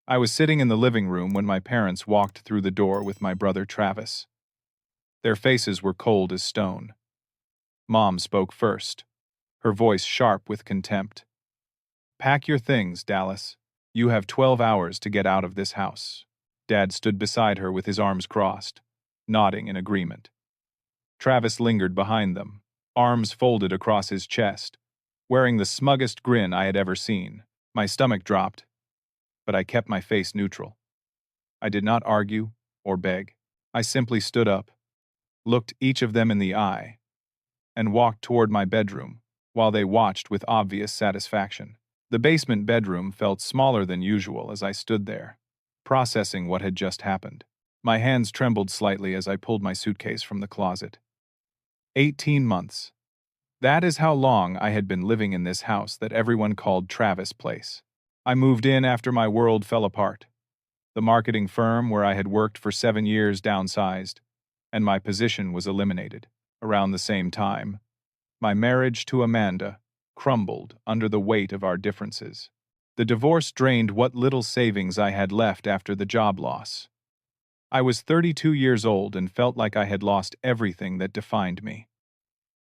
I was sitting in the living room when my parents walked through the door with my brother Travis. Their faces were cold as stone. Mom spoke first, her voice sharp with contempt. "Pack your things, Dallas. You have 12 hours to get out of this house." Dad stood beside her with his arms crossed, nodding in agreement. Travis lingered behind them, arms folded across his chest, wearing the smuggest grin I had ever seen. My stomach dropped, but I kept my face neutral. I did not argue or beg. I simply stood up, looked each of them in the eye, and walked toward my bedroom, while they watched with obvious satisfaction. The basement bedroom felt smaller than usual as I stood there, processing what had just happened. My hands trembled slightly as I pulled my suitcase from the closet. 18 months. That is how long I had been living in this house that everyone called Travis Place. I moved in after my world fell apart. The marketing firm where I had worked for 7 years downsized, and my position was eliminated. Around the same time, my marriage to Amanda crumbled under the weight of our differences. The divorce drained what little savings I had left after the job loss. I was 32 years old and felt like I had lost everything that defined me.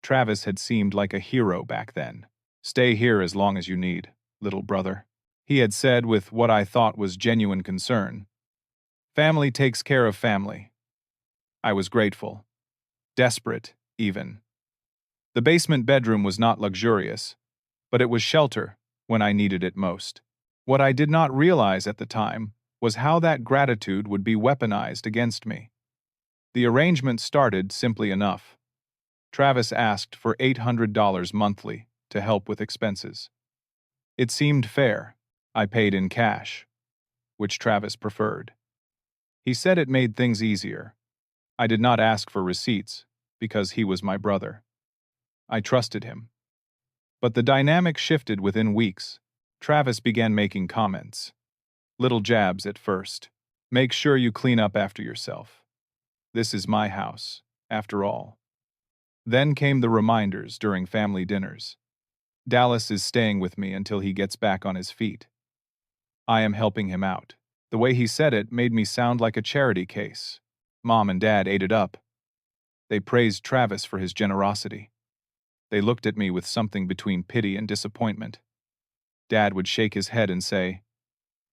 Travis had seemed like a hero back then. "Stay here as long as you need, little brother," he had said with what I thought was genuine concern. "Family takes care of family." I was grateful. Desperate, even. The basement bedroom was not luxurious, but it was shelter when I needed it most. What I did not realize at the time was how that gratitude would be weaponized against me. The arrangement started simply enough. Travis asked for $800 monthly to help with expenses. It seemed fair. I paid in cash, which Travis preferred. He said it made things easier. I did not ask for receipts because he was my brother. I trusted him. But the dynamic shifted within weeks. Travis began making comments. Little jabs at first. "Make sure you clean up after yourself. This is my house, after all." Then came the reminders during family dinners. "Dallas is staying with me until he gets back on his feet. I am helping him out." The way he said it made me sound like a charity case. Mom and Dad ate it up. They praised Travis for his generosity. They looked at me with something between pity and disappointment. Dad would shake his head and say,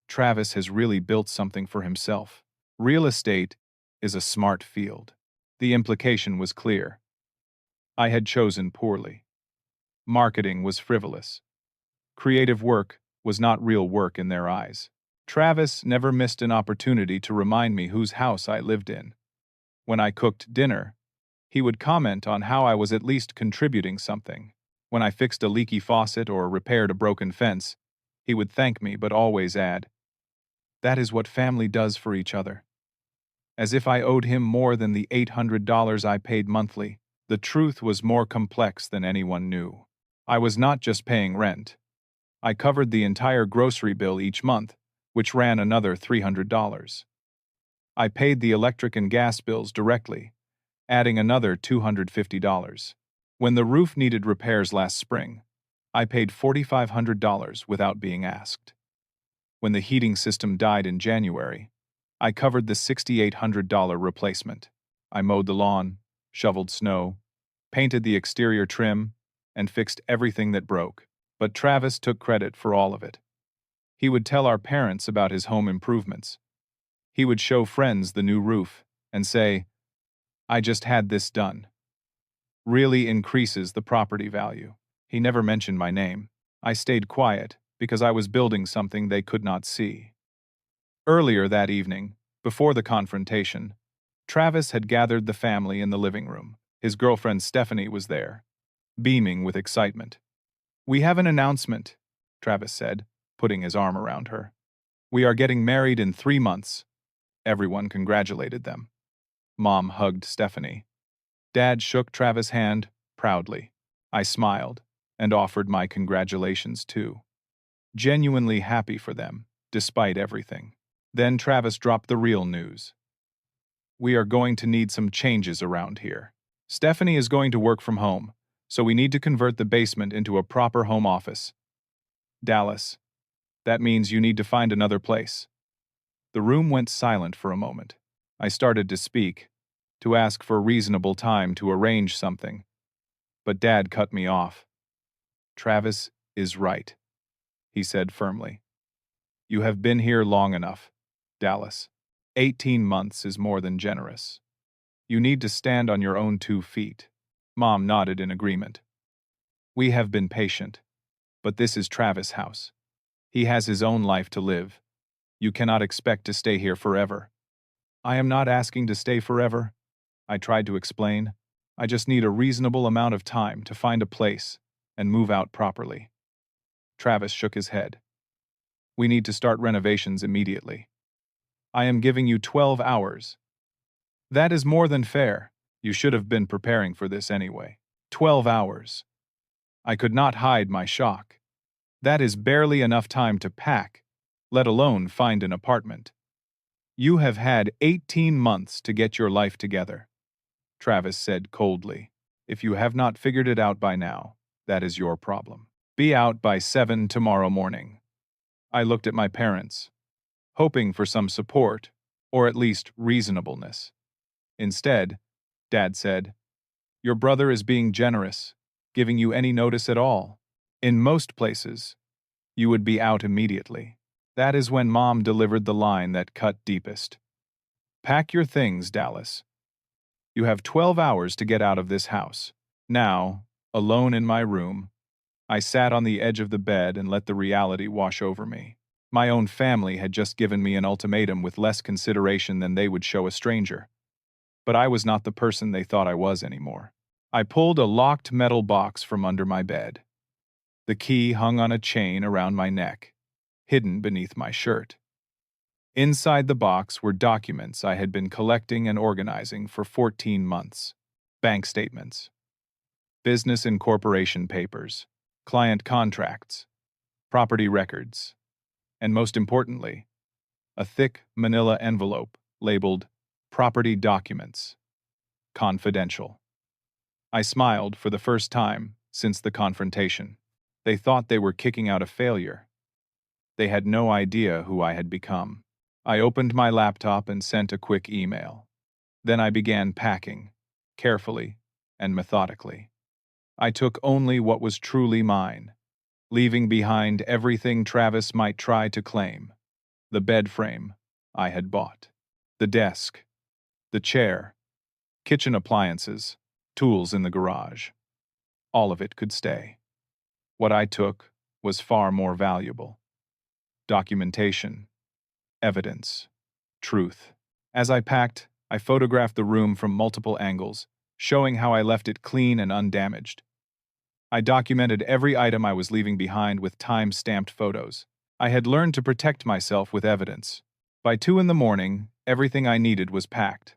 "Travis has really built something for himself." Real estate is a smart field. The implication was clear. I had chosen poorly. Marketing was frivolous. Creative work was not real work in their eyes. Travis never missed an opportunity to remind me whose house I lived in. When I cooked dinner, he would comment on how I was at least contributing something. When I fixed a leaky faucet or repaired a broken fence, he would thank me but always add, "That is what family does for each other." As if I owed him more than the $800 I paid monthly. The truth was more complex than anyone knew. I was not just paying rent. I covered the entire grocery bill each month, which ran another $300. I paid the electric and gas bills directly, adding another $250. When the roof needed repairs last spring, I paid $4,500 without being asked. When the heating system died in January, I covered the $6,800 replacement. I mowed the lawn, shoveled snow, painted the exterior trim, and fixed everything that broke. But Travis took credit for all of it. He would tell our parents about his home improvements. He would show friends the new roof and say, "I just had this done." Really increases the property value. He never mentioned my name. I stayed quiet because I was building something they could not see. Earlier that evening, before the confrontation, Travis had gathered the family in the living room. His girlfriend Stephanie was there, beaming with excitement. "We have an announcement," Travis said, putting his arm around her. "We are getting married in 3 months." Everyone congratulated them. Mom hugged Stephanie. Dad shook Travis' hand proudly. I smiled and offered my congratulations too. Genuinely happy for them, despite everything. Then Travis dropped the real news. "We are going to need some changes around here. Stephanie is going to work from home, so we need to convert the basement into a proper home office. Dallas, that means you need to find another place." The room went silent for a moment. I started to speak, to ask for reasonable time to arrange something, but Dad cut me off. "Travis is right," he said firmly. "You have been here long enough, Dallas. 18 months is more than generous. You need to stand on your own 2 feet." Mom nodded in agreement. "We have been patient, but this is Travis' house. He has his own life to live. You cannot expect to stay here forever." "I am not asking to stay forever," I tried to explain. "I just need a reasonable amount of time to find a place and move out properly." Travis shook his head. "We need to start renovations immediately. I am giving you 12 hours. That is more than fair. You should have been preparing for this anyway. 12 hours. I could not hide my shock. That is barely enough time to pack, let alone find an apartment. You have had 18 months to get your life together," Travis said coldly. "If you have not figured it out by now, that is your problem. Be out by 7 tomorrow morning." I looked at my parents, hoping for some support, or at least reasonableness. Instead, Dad said, "Your brother is being generous, giving you any notice at all. In most places, you would be out immediately." That is when Mom delivered the line that cut deepest. "Pack your things, Dallas. You have 12 hours to get out of this house." Now, alone in my room, I sat on the edge of the bed and let the reality wash over me. My own family had just given me an ultimatum with less consideration than they would show a stranger. But I was not the person they thought I was anymore. I pulled a locked metal box from under my bed. The key hung on a chain around my neck, hidden beneath my shirt. Inside the box were documents I had been collecting and organizing for 14 months. Bank statements, business incorporation papers, client contracts, property records, and most importantly, a thick manila envelope labeled Property Documents, Confidential. I smiled for the first time since the confrontation. They thought they were kicking out a failure. They had no idea who I had become. I opened my laptop and sent a quick email. Then I began packing, carefully and methodically. I took only what was truly mine, leaving behind everything Travis might try to claim. The bed frame I had bought, the desk, the chair, kitchen appliances, tools in the garage. All of it could stay. What I took was far more valuable. Documentation, evidence, truth. As I packed, I photographed the room from multiple angles, showing how I left it clean and undamaged. I documented every item I was leaving behind with time-stamped photos. I had learned to protect myself with evidence. By 2 in the morning, everything I needed was packed.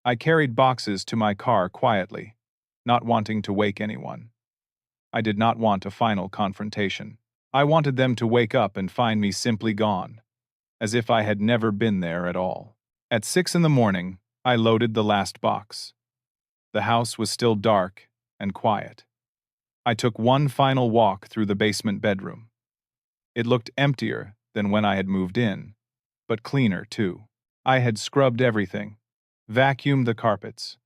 I carried boxes to my car quietly, not wanting to wake anyone. I did not want a final confrontation. I wanted them to wake up and find me simply gone, as if I had never been there at all. At 6 in the morning, I loaded the last box. The house was still dark and quiet. I took one final walk through the basement bedroom. It looked emptier than when I had moved in, but cleaner too. I had scrubbed everything, vacuumed the carpets,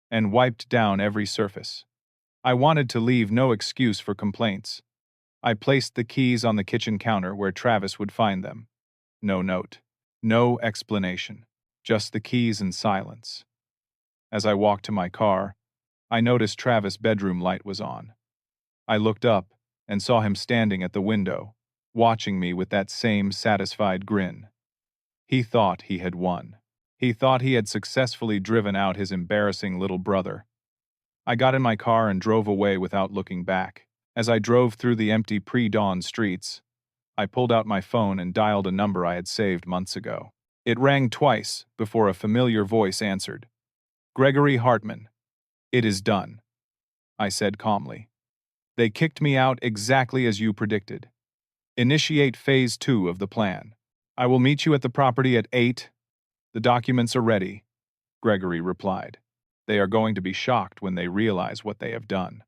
and wiped down every surface. I wanted to leave no excuse for complaints. I placed the keys on the kitchen counter where Travis would find them. No note, no explanation, just the keys and silence. As I walked to my car, I noticed Travis' bedroom light was on. I looked up and saw him standing at the window, watching me with that same satisfied grin. He thought he had won. He thought he had successfully driven out his embarrassing little brother. I got in my car and drove away without looking back. As I drove through the empty pre-dawn streets, I pulled out my phone and dialed a number I had saved months ago. It rang twice before a familiar voice answered. "Gregory Hartman. It is done," I said calmly. "They kicked me out exactly as you predicted. Initiate phase 2 of the plan. I will meet you at the property at 8. The documents are ready," Gregory replied. "They are going to be shocked when they realize what they have done."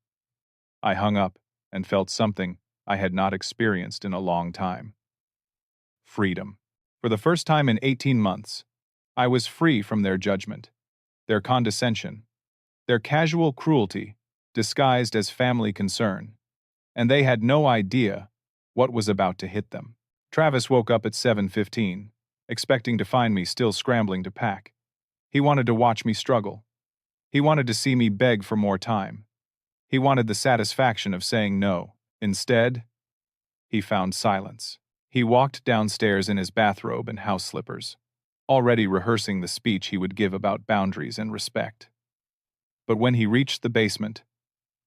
I hung up and felt something I had not experienced in a long time. Freedom. For the first time in 18 months, I was free from their judgment, their condescension, their casual cruelty disguised as family concern, and they had no idea what was about to hit them. Travis woke up at 7:15, expecting to find me still scrambling to pack. He wanted to watch me struggle. He wanted to see me beg for more time. He wanted the satisfaction of saying no. Instead, he found silence. He walked downstairs in his bathrobe and house slippers, already rehearsing the speech he would give about boundaries and respect. But when he reached the basement,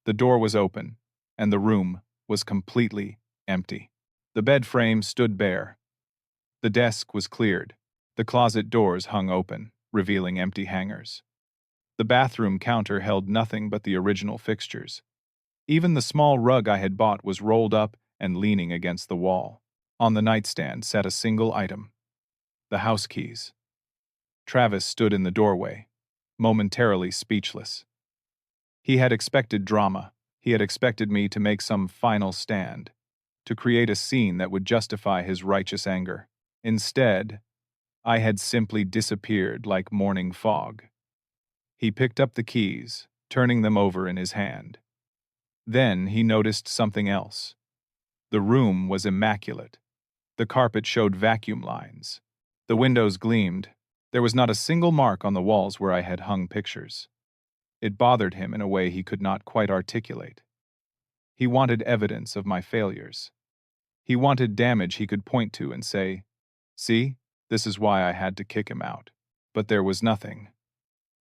the door was open, and the room was completely empty. The bed frame stood bare. The desk was cleared. The closet doors hung open, revealing empty hangers. The bathroom counter held nothing but the original fixtures. Even the small rug I had bought was rolled up and leaning against the wall. On the nightstand sat a single item: the house keys. Travis stood in the doorway, momentarily speechless. He had expected drama. He had expected me to make some final stand, to create a scene that would justify his righteous anger. Instead, I had simply disappeared like morning fog. He picked up the keys, turning them over in his hand. Then he noticed something else. The room was immaculate. The carpet showed vacuum lines. The windows gleamed. There was not a single mark on the walls where I had hung pictures. It bothered him in a way he could not quite articulate. He wanted evidence of my failures. He wanted damage he could point to and say, "See, this is why I had to kick him out." But there was nothing.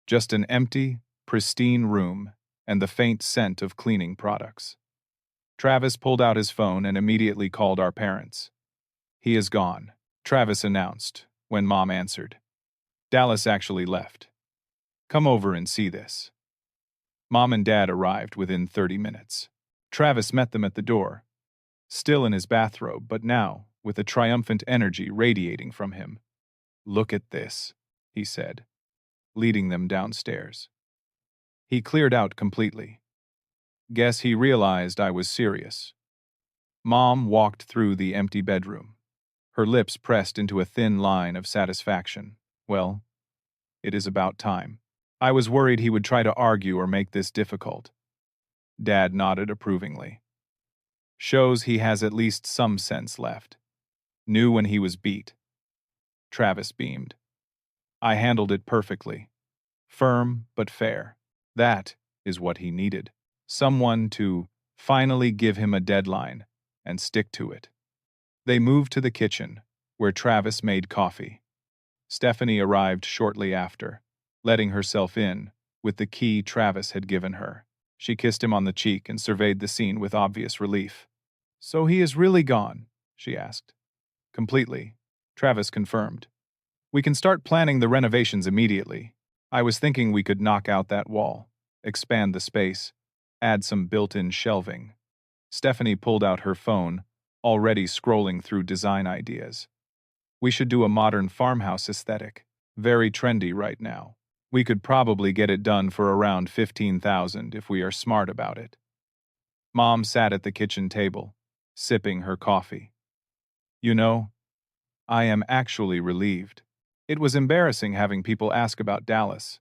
Just an empty, pristine room and the faint scent of cleaning products. Travis pulled out his phone and immediately called our parents. "He is gone," Travis announced when Mom answered. "Dallas actually left. Come over and see this." Mom and Dad arrived within 30 minutes. Travis met them at the door, still in his bathrobe, but now with a triumphant energy radiating from him. "Look at this," he said, leading them downstairs. He cleared out completely. Guess he realized I was serious. Mom walked through the empty bedroom, her lips pressed into a thin line of satisfaction. "Well, it is about time." I was worried he would try to argue or make this difficult. Dad nodded approvingly. "Shows he has at least some sense left. Knew when he was beat." Travis beamed. "I handled it perfectly. Firm but fair. That is what he needed. Someone to finally give him a deadline and stick to it." They moved to the kitchen, where Travis made coffee. Stephanie arrived shortly after, letting herself in with the key Travis had given her. She kissed him on the cheek and surveyed the scene with obvious relief. "So he is really gone?" she asked. "Completely," Travis confirmed. "We can start planning the renovations immediately. I was thinking we could knock out that wall, expand the space, add some built-in shelving." Stephanie pulled out her phone, already scrolling through design ideas. "We should do a modern farmhouse aesthetic. Very trendy right now. We could probably get it done for around 15,000 if we are smart about it." Mom sat at the kitchen table, sipping her coffee. "You know, I am actually relieved. It was embarrassing having people ask about Dallas.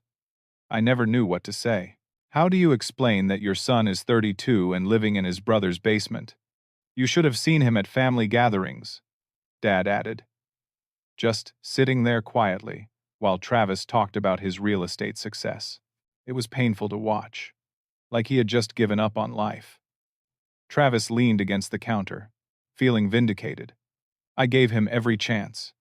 I never knew what to say. How do you explain that your son is 32 and living in his brother's basement? You should have seen him at family gatherings," Dad added. Just sitting there quietly, while Travis talked about his real estate success. It was painful to watch, like he had just given up on life. Travis leaned against the counter, feeling vindicated. I gave him every chance.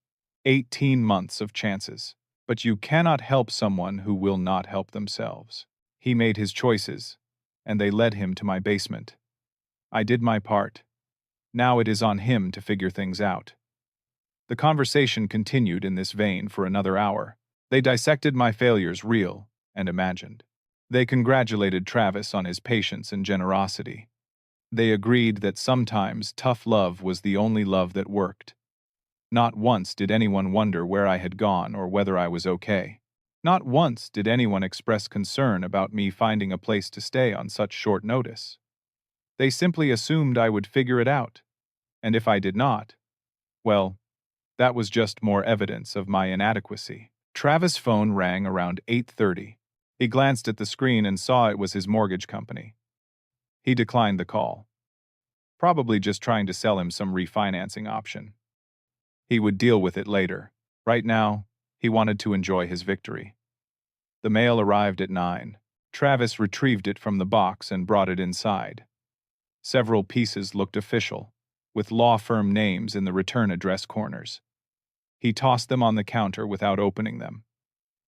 18 months of chances. But you cannot help someone who will not help themselves. He made his choices, and they led him to my basement. I did my part. Now it is on him to figure things out. The conversation continued in this vein for another hour. They dissected my failures, real and imagined. They congratulated Travis on his patience and generosity. They agreed that sometimes tough love was the only love that worked. Not once did anyone wonder where I had gone or whether I was okay. Not once did anyone express concern about me finding a place to stay on such short notice. They simply assumed I would figure it out. And if I did not, well, That was just more evidence of my inadequacy. Travis' phone rang around 8:30. He glanced at the screen and saw it was his mortgage company. He declined the call, probably just trying to sell him some refinancing option. He would deal with it later. Right now, he wanted to enjoy his victory. The mail arrived at 9. Travis retrieved it from the box and brought it inside. Several pieces looked official, with law firm names in the return address corners. He tossed them on the counter without opening them.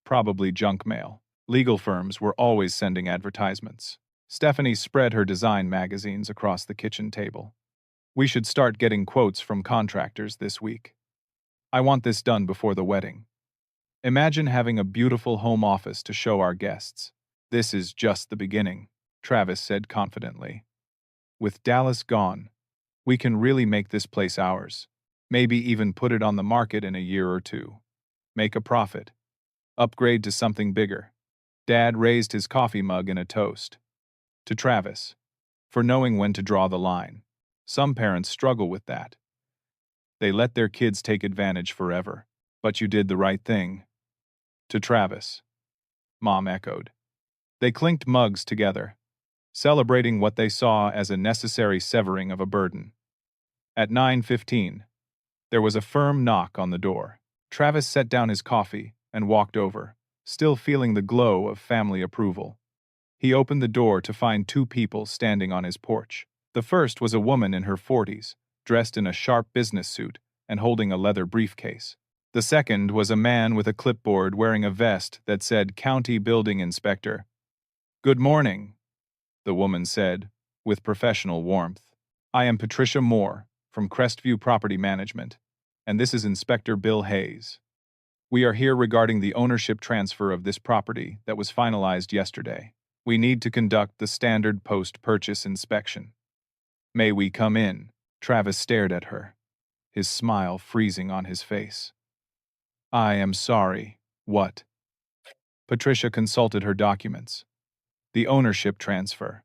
Probably junk mail. Legal firms were always sending advertisements. Stephanie spread her design magazines across the kitchen table. We should start getting quotes from contractors this week. I want this done before the wedding. Imagine having a beautiful home office to show our guests. This is just the beginning, Travis said confidently. With Dallas gone, we can really make this place ours. Maybe even put it on the market in a year or two. Make a profit. Upgrade to something bigger. Dad raised his coffee mug in a toast. To Travis, for knowing when to draw the line. Some parents struggle with that. They let their kids take advantage forever. But you did the right thing. To Travis, Mom echoed. They clinked mugs together, celebrating what they saw as a necessary severing of a burden. At 9:15, there was a firm knock on the door. Travis set down his coffee and walked over, still feeling the glow of family approval. He opened the door to find two people standing on his porch. The first was a woman in her 40s, dressed in a sharp business suit and holding a leather briefcase. The second was a man with a clipboard wearing a vest that said County Building Inspector. "Good morning," the woman said, with professional warmth. "I am Patricia Moore, from Crestview Property Management, and this is Inspector Bill Hayes. We are here regarding the ownership transfer of this property that was finalized yesterday. We need to conduct the standard post-purchase inspection. May we come in?" Travis stared at her, his smile freezing on his face. "I am sorry. What?" Patricia consulted her documents. The ownership transfer.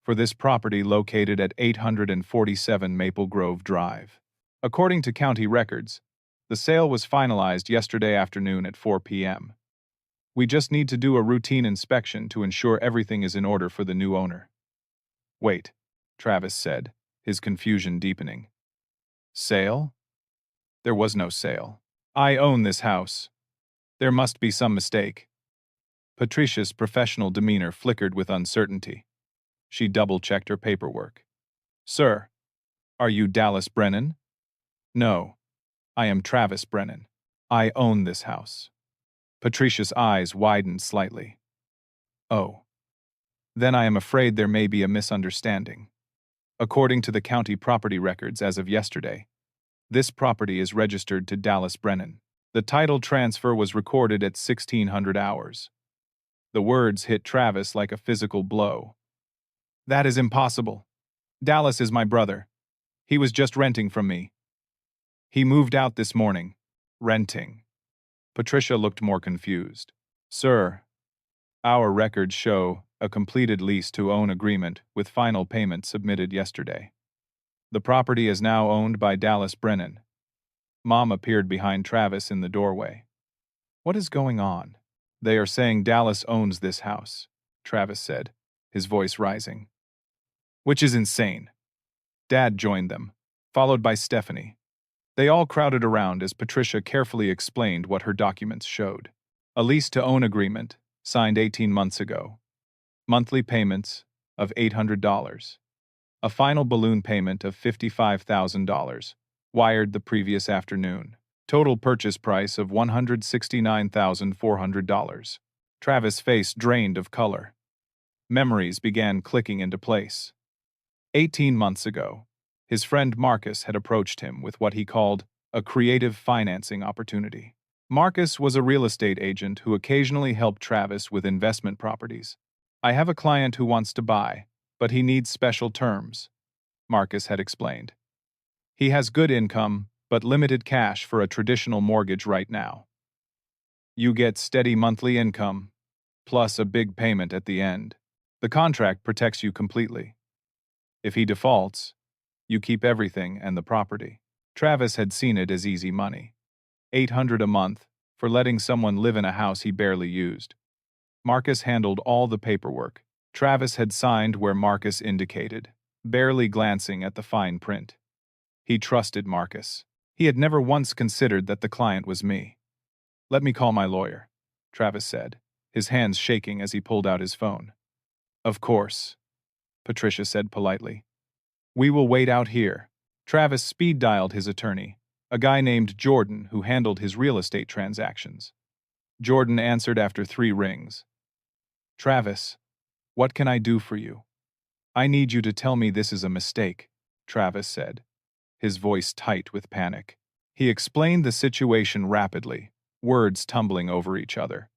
For this property located at 847 Maple Grove Drive. According to county records, the sale was finalized yesterday afternoon at 4 p.m. We just need to do a routine inspection to ensure everything is in order for the new owner. "Wait," Travis said, his confusion deepening. "Sale? There was no sale. I own this house. There must be some mistake." Patricia's professional demeanor flickered with uncertainty. She double-checked her paperwork. "Sir, are you Dallas Brennan?" "No, I am Travis Brennan. I own this house." Patricia's eyes widened slightly. "Oh. Then I am afraid there may be a misunderstanding. According to the county property records as of yesterday, this property is registered to Dallas Brennan. The title transfer was recorded at 1600 hours. The words hit Travis like a physical blow. "That is impossible. Dallas is my brother. He was just renting from me. He moved out this morning." "Renting." Patricia looked more confused. "Sir, our records show a completed lease-to-own agreement with final payment submitted yesterday. The property is now owned by Dallas Brennan." Mom appeared behind Travis in the doorway. "What is going on?" "They are saying Dallas owns this house," Travis said, his voice rising. "Which is insane." Dad joined them, followed by Stephanie. They all crowded around as Patricia carefully explained what her documents showed. A lease-to-own agreement, signed 18 months ago. Monthly payments of $800. A final balloon payment of $55,000, wired the previous afternoon. Total purchase price of $169,400. Travis' face drained of color. Memories began clicking into place. 18 months ago, his friend Marcus had approached him with what he called a creative financing opportunity. Marcus was a real estate agent who occasionally helped Travis with investment properties. "I have a client who wants to buy, but he needs special terms," Marcus had explained. "He has good income, but limited cash for a traditional mortgage right now. You get steady monthly income, plus a big payment at the end. The contract protects you completely. If he defaults, you keep everything and the property." Travis had seen it as easy money. $800 a month for letting someone live in a house he barely used. Marcus handled all the paperwork. Travis had signed where Marcus indicated, barely glancing at the fine print. He trusted Marcus. He had never once considered that the client was me. "Let me call my lawyer," Travis said, his hands shaking as he pulled out his phone. "Of course," Patricia said politely. "We will wait out here." Travis speed-dialed his attorney, a guy named Jordan who handled his real estate transactions. Jordan answered after 3 rings. "Travis, what can I do for you?" "I need you to tell me this is a mistake," Travis said, his voice tight with panic. He explained the situation rapidly, words tumbling over each other.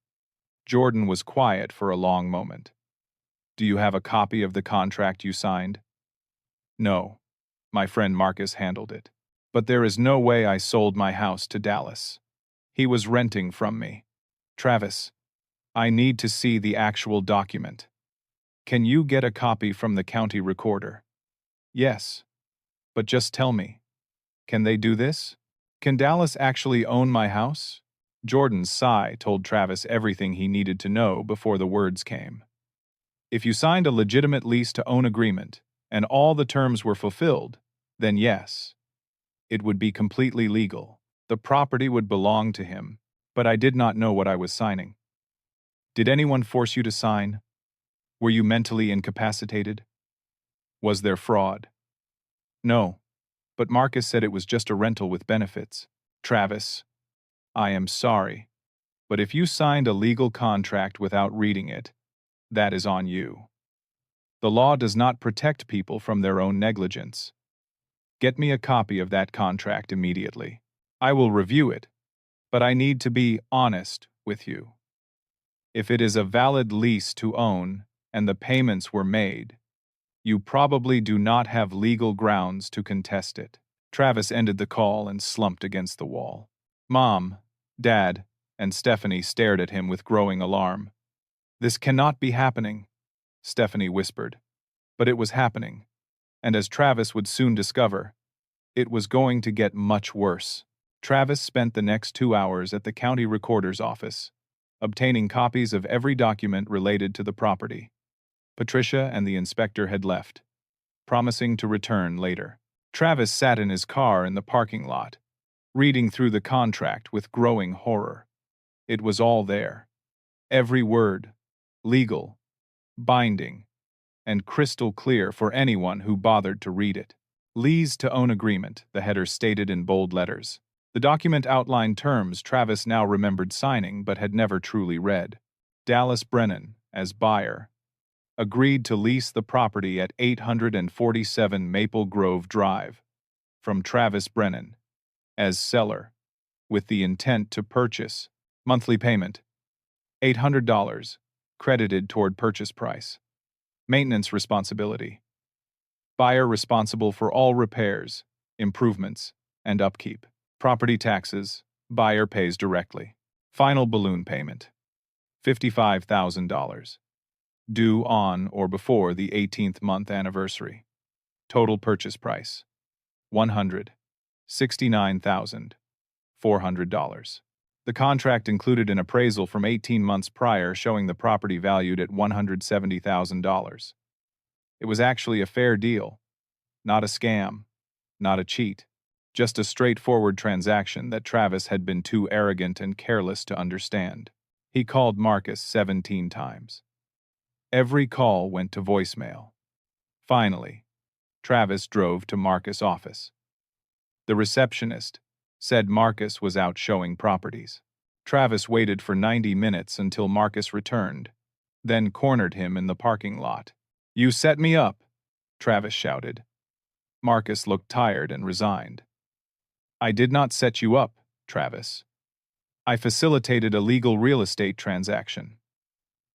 Jordan was quiet for a long moment. "Do you have a copy of the contract you signed?" "No. My friend Marcus handled it. But there is no way I sold my house to Dallas. He was renting from me. Travis, I need to see the actual document. Can you get a copy from the county recorder?" "Yes. But just tell me. Can they do this? Can Dallas actually own my house?" Jordan's sigh told Travis everything he needed to know before the words came. "If you signed a legitimate lease-to-own agreement, and all the terms were fulfilled, then yes. It would be completely legal. The property would belong to him, but I did not know what I was signing." "Did anyone force you to sign? Were you mentally incapacitated? Was there fraud?" "No, but Marcus said it was just a rental with benefits." "Travis, I am sorry, but if you signed a legal contract without reading it, that is on you. The law does not protect people from their own negligence. Get me a copy of that contract immediately. I will review it, but I need to be honest with you. If it is a valid lease to own and the payments were made, you probably do not have legal grounds to contest it." Travis ended the call and slumped against the wall. Mom, Dad, and Stephanie stared at him with growing alarm. "This cannot be happening," Stephanie whispered. But it was happening, and as Travis would soon discover, it was going to get much worse. Travis spent the next 2 hours at the county recorder's office, obtaining copies of every document related to the property. Patricia and the inspector had left, promising to return later. Travis sat in his car in the parking lot, reading through the contract with growing horror. It was all there. Every word, legal, binding, and crystal clear for anyone who bothered to read it. "Lease to own agreement," the header stated in bold letters. The document outlined terms Travis now remembered signing but had never truly read. Dallas Brennan, as buyer, agreed to lease the property at 847 Maple Grove Drive from Travis Brennan, as seller, with the intent to purchase. Monthly payment, $800, credited toward purchase price. Maintenance responsibility. Buyer responsible for all repairs, improvements, and upkeep. Property taxes, buyer pays directly. Final balloon payment, $55,000. Due on or before the 18th month anniversary. Total purchase price, $169,400. The contract included an appraisal from 18 months prior showing the property valued at $170,000. It was actually a fair deal, not a scam, not a cheat, just a straightforward transaction that Travis had been too arrogant and careless to understand. He called Marcus 17 times. Every call went to voicemail. Finally, Travis drove to Marcus' office. The receptionist said Marcus was out showing properties. Travis waited for 90 minutes until Marcus returned, then cornered him in the parking lot. "You set me up," Travis shouted. Marcus looked tired and resigned. "I did not set you up, Travis. I facilitated a legal real estate transaction.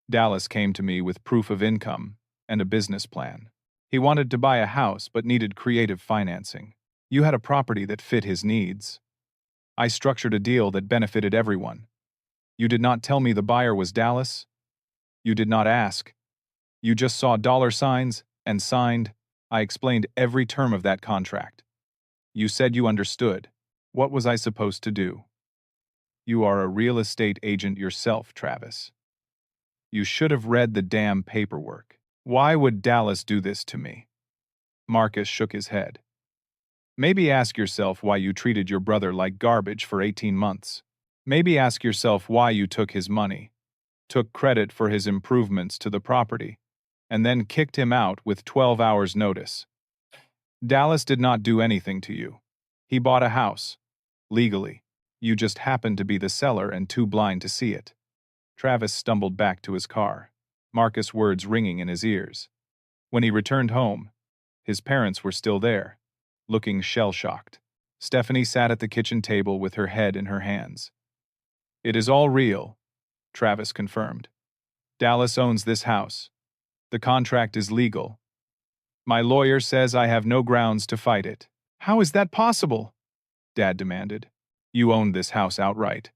Dallas came to me with proof of income and a business plan. He wanted to buy a house but needed creative financing. You had a property that fit his needs. I structured a deal that benefited everyone. You did not tell me the buyer was Dallas. You did not ask. You just saw dollar signs and signed. I explained every term of that contract. You said you understood. What was I supposed to do? You are a real estate agent yourself, Travis. You should have read the damn paperwork. Why would Dallas do this to me? Marcus shook his head. Maybe ask yourself why you treated your brother like garbage for 18 months. Maybe ask yourself why you took his money, took credit for his improvements to the property, and then kicked him out with 12 hours' notice. Dallas did not do anything to you. He bought a house. Legally. You just happened to be the seller and too blind to see it. Travis stumbled back to his car, Marcus' words ringing in his ears. When he returned home, his parents were still there, looking shell-shocked. Stephanie sat at the kitchen table with her head in her hands. It is all real, Travis confirmed. Dallas owns this house. The contract is legal. My lawyer says I have no grounds to fight it. How is that possible? Dad demanded. You owned this house outright.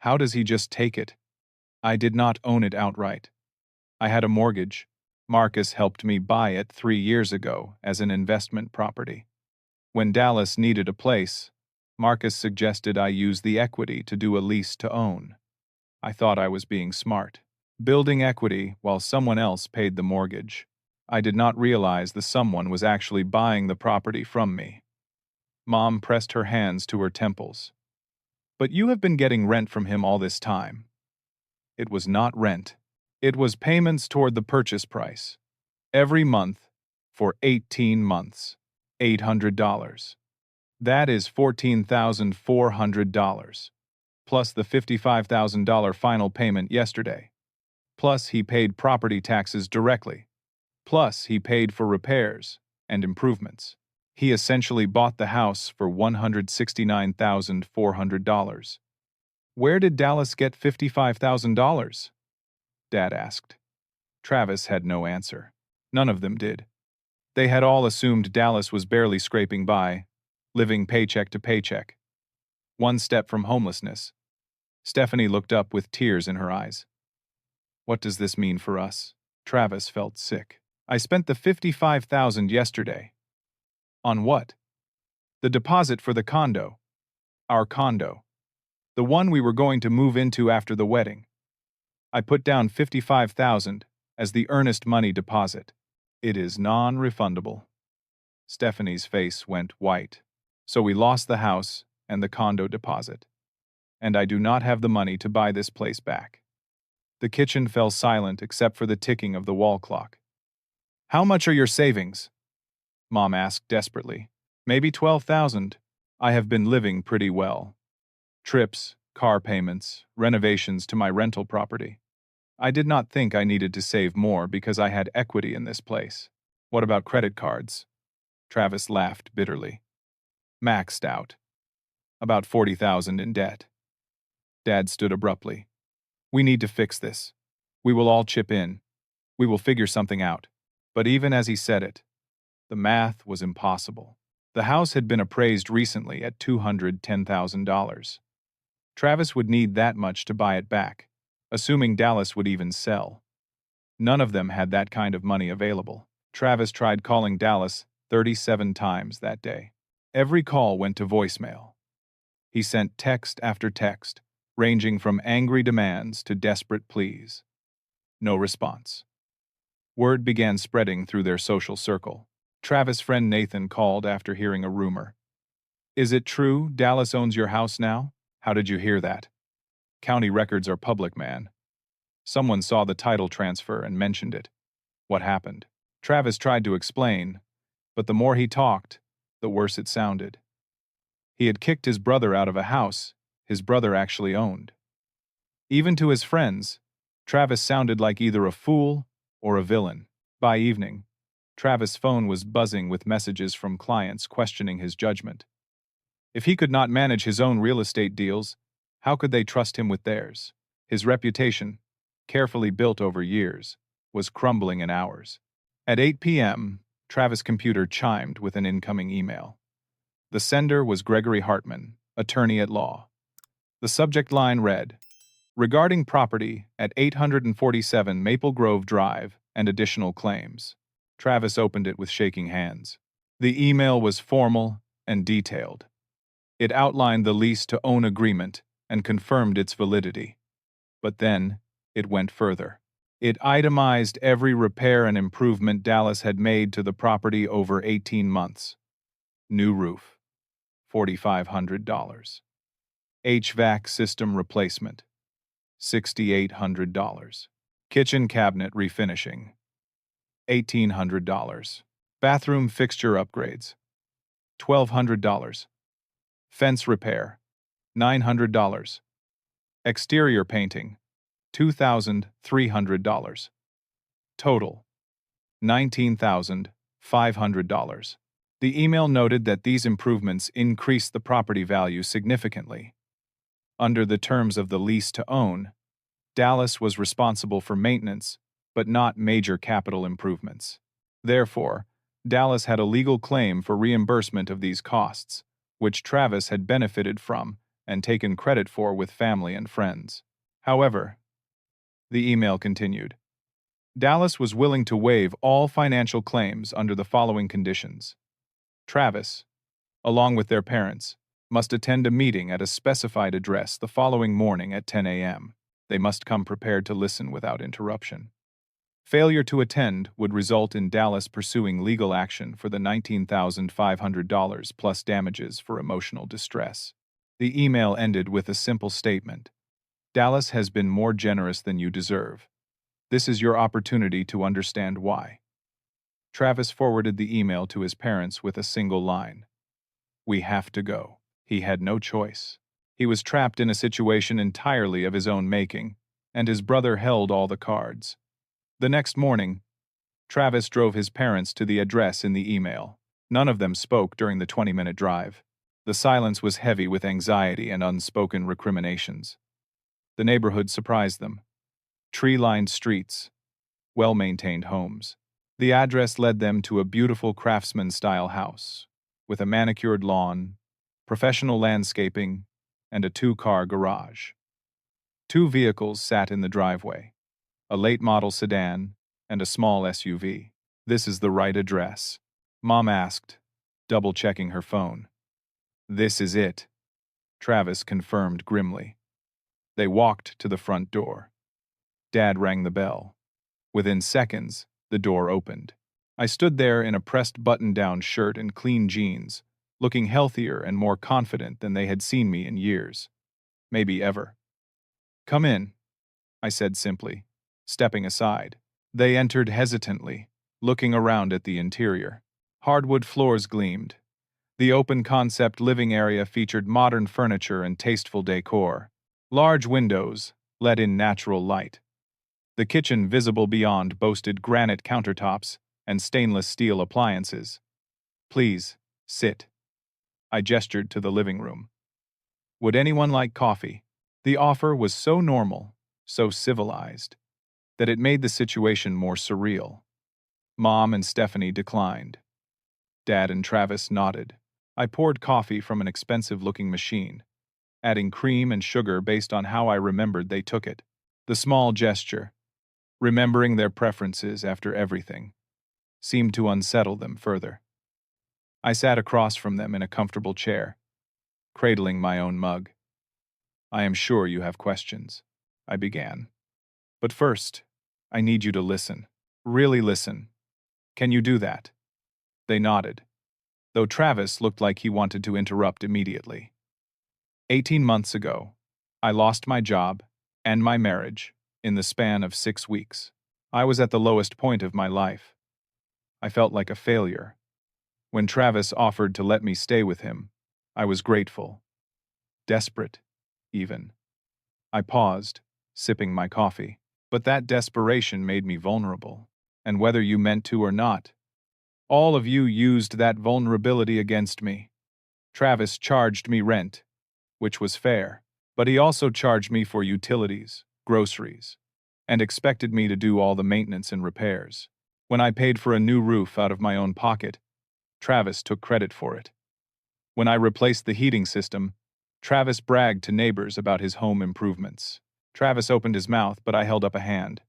How does he just take it? I did not own it outright. I had a mortgage. Marcus helped me buy it 3 years ago as an investment property. When Dallas needed a place, Marcus suggested I use the equity to do a lease to own. I thought I was being smart, building equity while someone else paid the mortgage. I did not realize the someone was actually buying the property from me. Mom pressed her hands to her temples. But you have been getting rent from him all this time. It was not rent. It was payments toward the purchase price. Every month, for 18 months. $800. That is $14,400. Plus the $55,000 final payment yesterday. Plus he paid property taxes directly. Plus he paid for repairs and improvements. He essentially bought the house for $169,400. Where did Dallas get $55,000? Dad asked. Travis had no answer. None of them did. They had all assumed Dallas was barely scraping by, living paycheck to paycheck. One step from homelessness. Stephanie looked up with tears in her eyes. What does this mean for us? Travis felt sick. I spent the $55,000 yesterday. On what? The deposit for the condo. Our condo. The one we were going to move into after the wedding. I put down $55,000 as the earnest money deposit. It is non-refundable. Stephanie's face went white. So we lost the house and the condo deposit. And I do not have the money to buy this place back. The kitchen fell silent except for the ticking of the wall clock. How much are your savings? Mom asked desperately. Maybe $12,000. I have been living pretty well. Trips, car payments, renovations to my rental property. I did not think I needed to save more because I had equity in this place. What about credit cards? Travis laughed bitterly. Maxed out. About $40,000 in debt. Dad stood abruptly. We need to fix this. We will all chip in. We will figure something out. But even as he said it, the math was impossible. The house had been appraised recently at $210,000. Travis would need that much to buy it back, assuming Dallas would even sell. None of them had that kind of money available. Travis tried calling Dallas 37 times that day. Every call went to voicemail. He sent text after text, ranging from angry demands to desperate pleas. No response. Word began spreading through their social circle. Travis' friend Nathan called after hearing a rumor. Is it true Dallas owns your house now? How did you hear that? County records are public, man. Someone saw the title transfer and mentioned it. What happened? Travis tried to explain, but the more he talked, the worse it sounded. He had kicked his brother out of a house his brother actually owned. Even to his friends, Travis sounded like either a fool or a villain. By evening, Travis' phone was buzzing with messages from clients questioning his judgment. If he could not manage his own real estate deals, how could they trust him with theirs? His reputation, carefully built over years, was crumbling in hours. At 8 p.m., Travis' computer chimed with an incoming email. The sender was Gregory Hartman, attorney at law. The subject line read, regarding property at 847 Maple Grove Drive and additional claims. Travis opened it with shaking hands. The email was formal and detailed. It outlined the lease-to-own agreement and confirmed its validity. But then, it went further. It itemized every repair and improvement Dallas had made to the property over 18 months. New roof, $4,500. HVAC system replacement, $6,800. Kitchen cabinet refinishing, $1,800. Bathroom fixture upgrades, $1,200. Fence repair, $900. Exterior painting, $2,300. Total, $19,500. The email noted that these improvements increased the property value significantly. Under the terms of the lease to own, Dallas was responsible for maintenance, but not major capital improvements. Therefore, Dallas had a legal claim for reimbursement of these costs, which Travis had benefited from and taken credit for with family and friends. However, the email continued, Dallas was willing to waive all financial claims under the following conditions. Travis, along with their parents, must attend a meeting at a specified address the following morning at 10 a.m. They must come prepared to listen without interruption. Failure to attend would result in Dallas pursuing legal action for the $19,500 plus damages for emotional distress. The email ended with a simple statement. Dallas has been more generous than you deserve. This is your opportunity to understand why. Travis forwarded the email to his parents with a single line. We have to go. He had no choice. He was trapped in a situation entirely of his own making, and his brother held all the cards. The next morning, Travis drove his parents to the address in the email. None of them spoke during the 20-minute drive. The silence was heavy with anxiety and unspoken recriminations. The neighborhood surprised them. Tree-lined streets, well-maintained homes. The address led them to a beautiful craftsman-style house, with a manicured lawn, professional landscaping, and a 2-car garage. 2 vehicles sat in the driveway, a late-model sedan and a small SUV. This is the right address, Mom asked, double-checking her phone. This is it, Travis confirmed grimly. They walked to the front door. Dad rang the bell. Within seconds, the door opened. I stood there in a pressed button-down shirt and clean jeans, looking healthier and more confident than they had seen me in years. Maybe ever. Come in, I said simply, stepping aside. They entered hesitantly, looking around at the interior. Hardwood floors gleamed. The open-concept living area featured modern furniture and tasteful decor. Large windows let in natural light. The kitchen visible beyond boasted granite countertops and stainless steel appliances. Please, sit. I gestured to the living room. Would anyone like coffee? The offer was so normal, so civilized, that it made the situation more surreal. Mom and Stephanie declined. Dad and Travis nodded. I poured coffee from an expensive-looking machine, adding cream and sugar based on how I remembered they took it. The small gesture, remembering their preferences after everything, seemed to unsettle them further. I sat across from them in a comfortable chair, cradling my own mug. I am sure you have questions, I began. But first, I need you to listen. Really listen. Can you do that? They nodded, though Travis looked like he wanted to interrupt immediately. 18 months ago, I lost my job and my marriage in the span of 6 weeks. I was at the lowest point of my life. I felt like a failure. When Travis offered to let me stay with him, I was grateful. Desperate, even. I paused, sipping my coffee. But that desperation made me vulnerable. And whether you meant to or not, all of you used that vulnerability against me. Travis charged me rent, which was fair, but he also charged me for utilities, groceries, and expected me to do all the maintenance and repairs. When I paid for a new roof out of my own pocket, Travis took credit for it. When I replaced the heating system, Travis bragged to neighbors about his home improvements. Travis opened his mouth, but I held up a hand.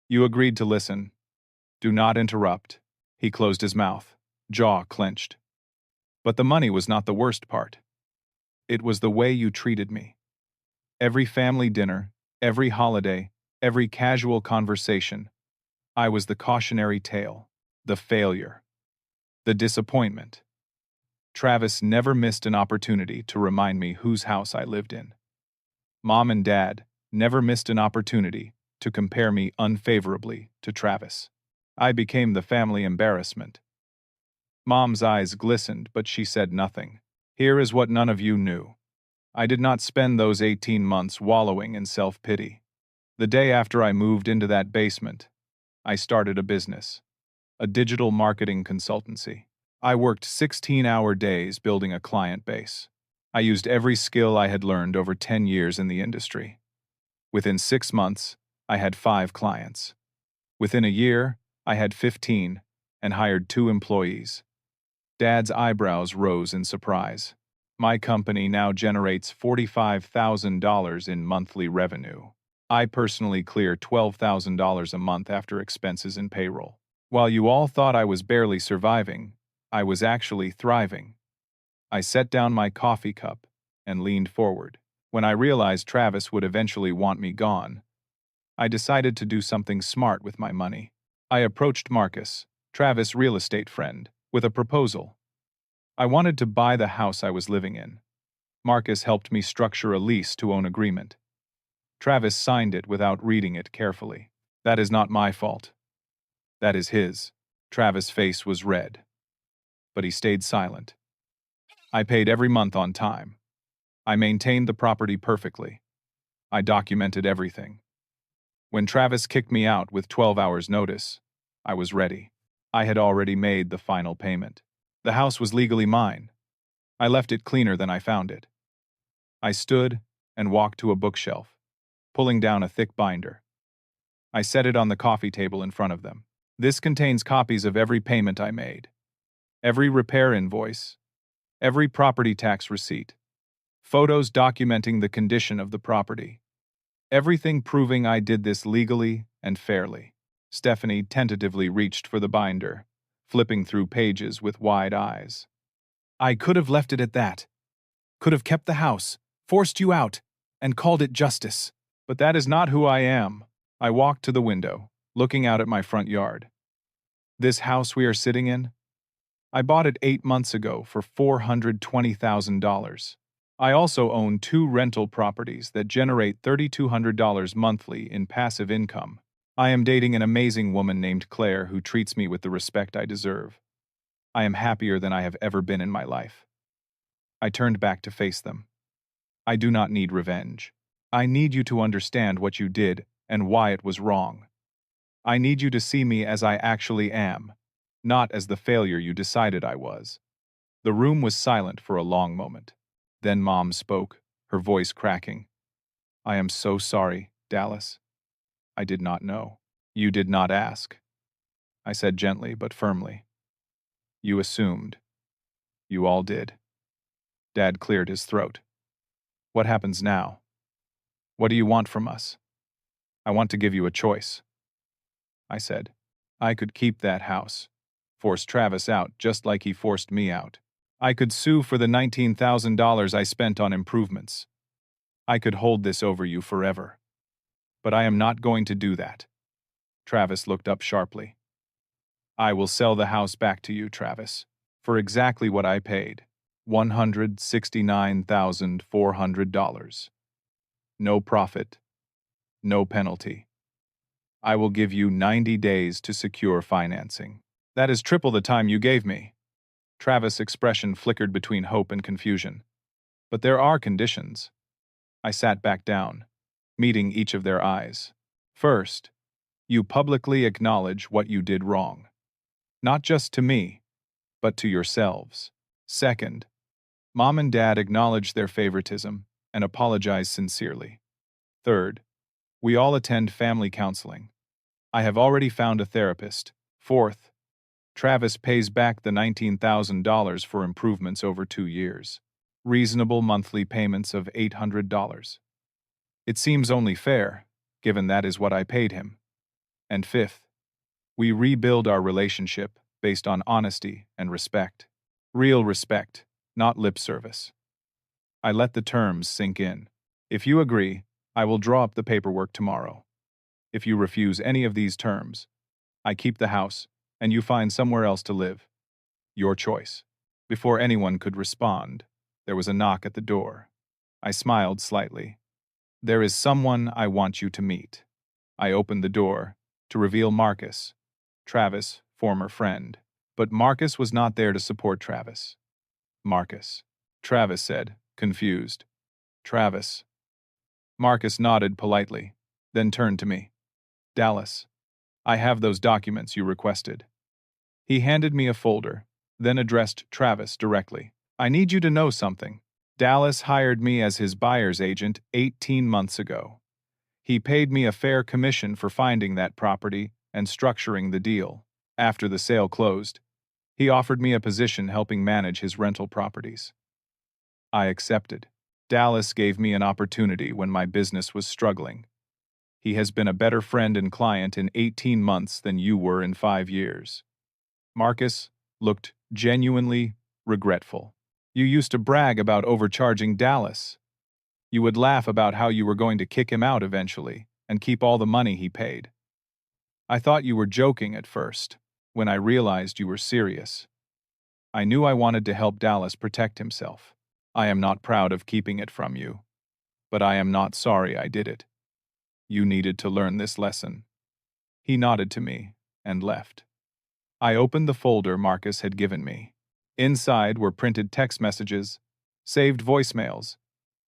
You agreed to listen. Do not interrupt. He closed his mouth, jaw clenched. But the money was not the worst part. It was the way you treated me. Every family dinner, every holiday, every casual conversation, I was the cautionary tale, the failure, the disappointment. Travis never missed an opportunity to remind me whose house I lived in. Mom and Dad never missed an opportunity to compare me unfavorably to Travis. I became the family embarrassment. Mom's eyes glistened, but she said nothing. Here is what none of you knew. I did not spend those 18 months wallowing in self-pity. The day after I moved into that basement, I started a business, a digital marketing consultancy. I worked 16-hour days building a client base. I used every skill I had learned over 10 years in the industry. Within 6 months, I had 5 clients. Within a year, I had 15 and hired 2 employees. Dad's eyebrows rose in surprise. My company now generates $45,000 in monthly revenue. I personally clear $12,000 a month after expenses and payroll. While you all thought I was barely surviving, I was actually thriving. I set down my coffee cup and leaned forward. When I realized Travis would eventually want me gone, I decided to do something smart with my money. I approached Marcus, Travis' real estate friend, with a proposal. I wanted to buy the house I was living in. Marcus helped me structure a lease-to-own agreement. Travis signed it without reading it carefully. That is not my fault. That is his. Travis' face was red, but he stayed silent. I paid every month on time. I maintained the property perfectly. I documented everything. When Travis kicked me out with 12 hours' notice, I was ready. I had already made the final payment. The house was legally mine. I left it cleaner than I found it. I stood and walked to a bookshelf, pulling down a thick binder. I set it on the coffee table in front of them. This contains copies of every payment I made, every repair invoice, every property tax receipt, photos documenting the condition of the property, everything proving I did this legally and fairly. Stephanie tentatively reached for the binder, flipping through pages with wide eyes. I could have left it at that. Could have kept the house, forced you out, and called it justice. But that is not who I am. I walked to the window, looking out at my front yard. This house we are sitting in? I bought it 8 months ago for $420,000. I also own 2 rental properties that generate $3,200 monthly in passive income. I am dating an amazing woman named Claire who treats me with the respect I deserve. I am happier than I have ever been in my life. I turned back to face them. I do not need revenge. I need you to understand what you did and why it was wrong. I need you to see me as I actually am, not as the failure you decided I was. The room was silent for a long moment. Then Mom spoke, her voice cracking. I am so sorry, Dallas. I did not know. You did not ask. I said gently but firmly. You assumed. You all did. Dad cleared his throat. What happens now? What do you want from us? I want to give you a choice. I said. I could keep that house, force Travis out just like he forced me out. I could sue for the $19,000 I spent on improvements. I could hold this over you forever. But I am not going to do that. Travis looked up sharply. I will sell the house back to you, Travis, for exactly what I paid, $169,400. No profit, no penalty. I will give you 90 days to secure financing. That is triple the time you gave me. Travis' expression flickered between hope and confusion. But there are conditions. I sat back down, meeting each of their eyes. First, you publicly acknowledge what you did wrong. Not just to me, but to yourselves. Second, Mom and Dad acknowledge their favoritism and apologize sincerely. Third, we all attend family counseling. I have already found a therapist. Fourth, Travis pays back the $19,000 for improvements over 2 years. Reasonable monthly payments of $800. It seems only fair, given that is what I paid him. And fifth, we rebuild our relationship based on honesty and respect. Real respect, not lip service. I let the terms sink in. If you agree, I will draw up the paperwork tomorrow. If you refuse any of these terms, I keep the house, and you find somewhere else to live. Your choice. Before anyone could respond, there was a knock at the door. I smiled slightly. There is someone I want you to meet. I opened the door to reveal Marcus, Travis' former friend. But Marcus was not there to support Travis. Marcus. Travis said, confused. Travis. Marcus nodded politely, then turned to me. Dallas. I have those documents you requested. He handed me a folder, then addressed Travis directly. I need you to know something. Dallas hired me as his buyer's agent 18 months ago. He paid me a fair commission for finding that property and structuring the deal. After the sale closed, he offered me a position helping manage his rental properties. I accepted. Dallas gave me an opportunity when my business was struggling. He has been a better friend and client in 18 months than you were in 5 years. Marcus looked genuinely regretful. You used to brag about overcharging Dallas. You would laugh about how you were going to kick him out eventually and keep all the money he paid. I thought you were joking at first, when I realized you were serious. I knew I wanted to help Dallas protect himself. I am not proud of keeping it from you, but I am not sorry I did it. You needed to learn this lesson. He nodded to me and left. I opened the folder Marcus had given me. Inside were printed text messages, saved voicemails,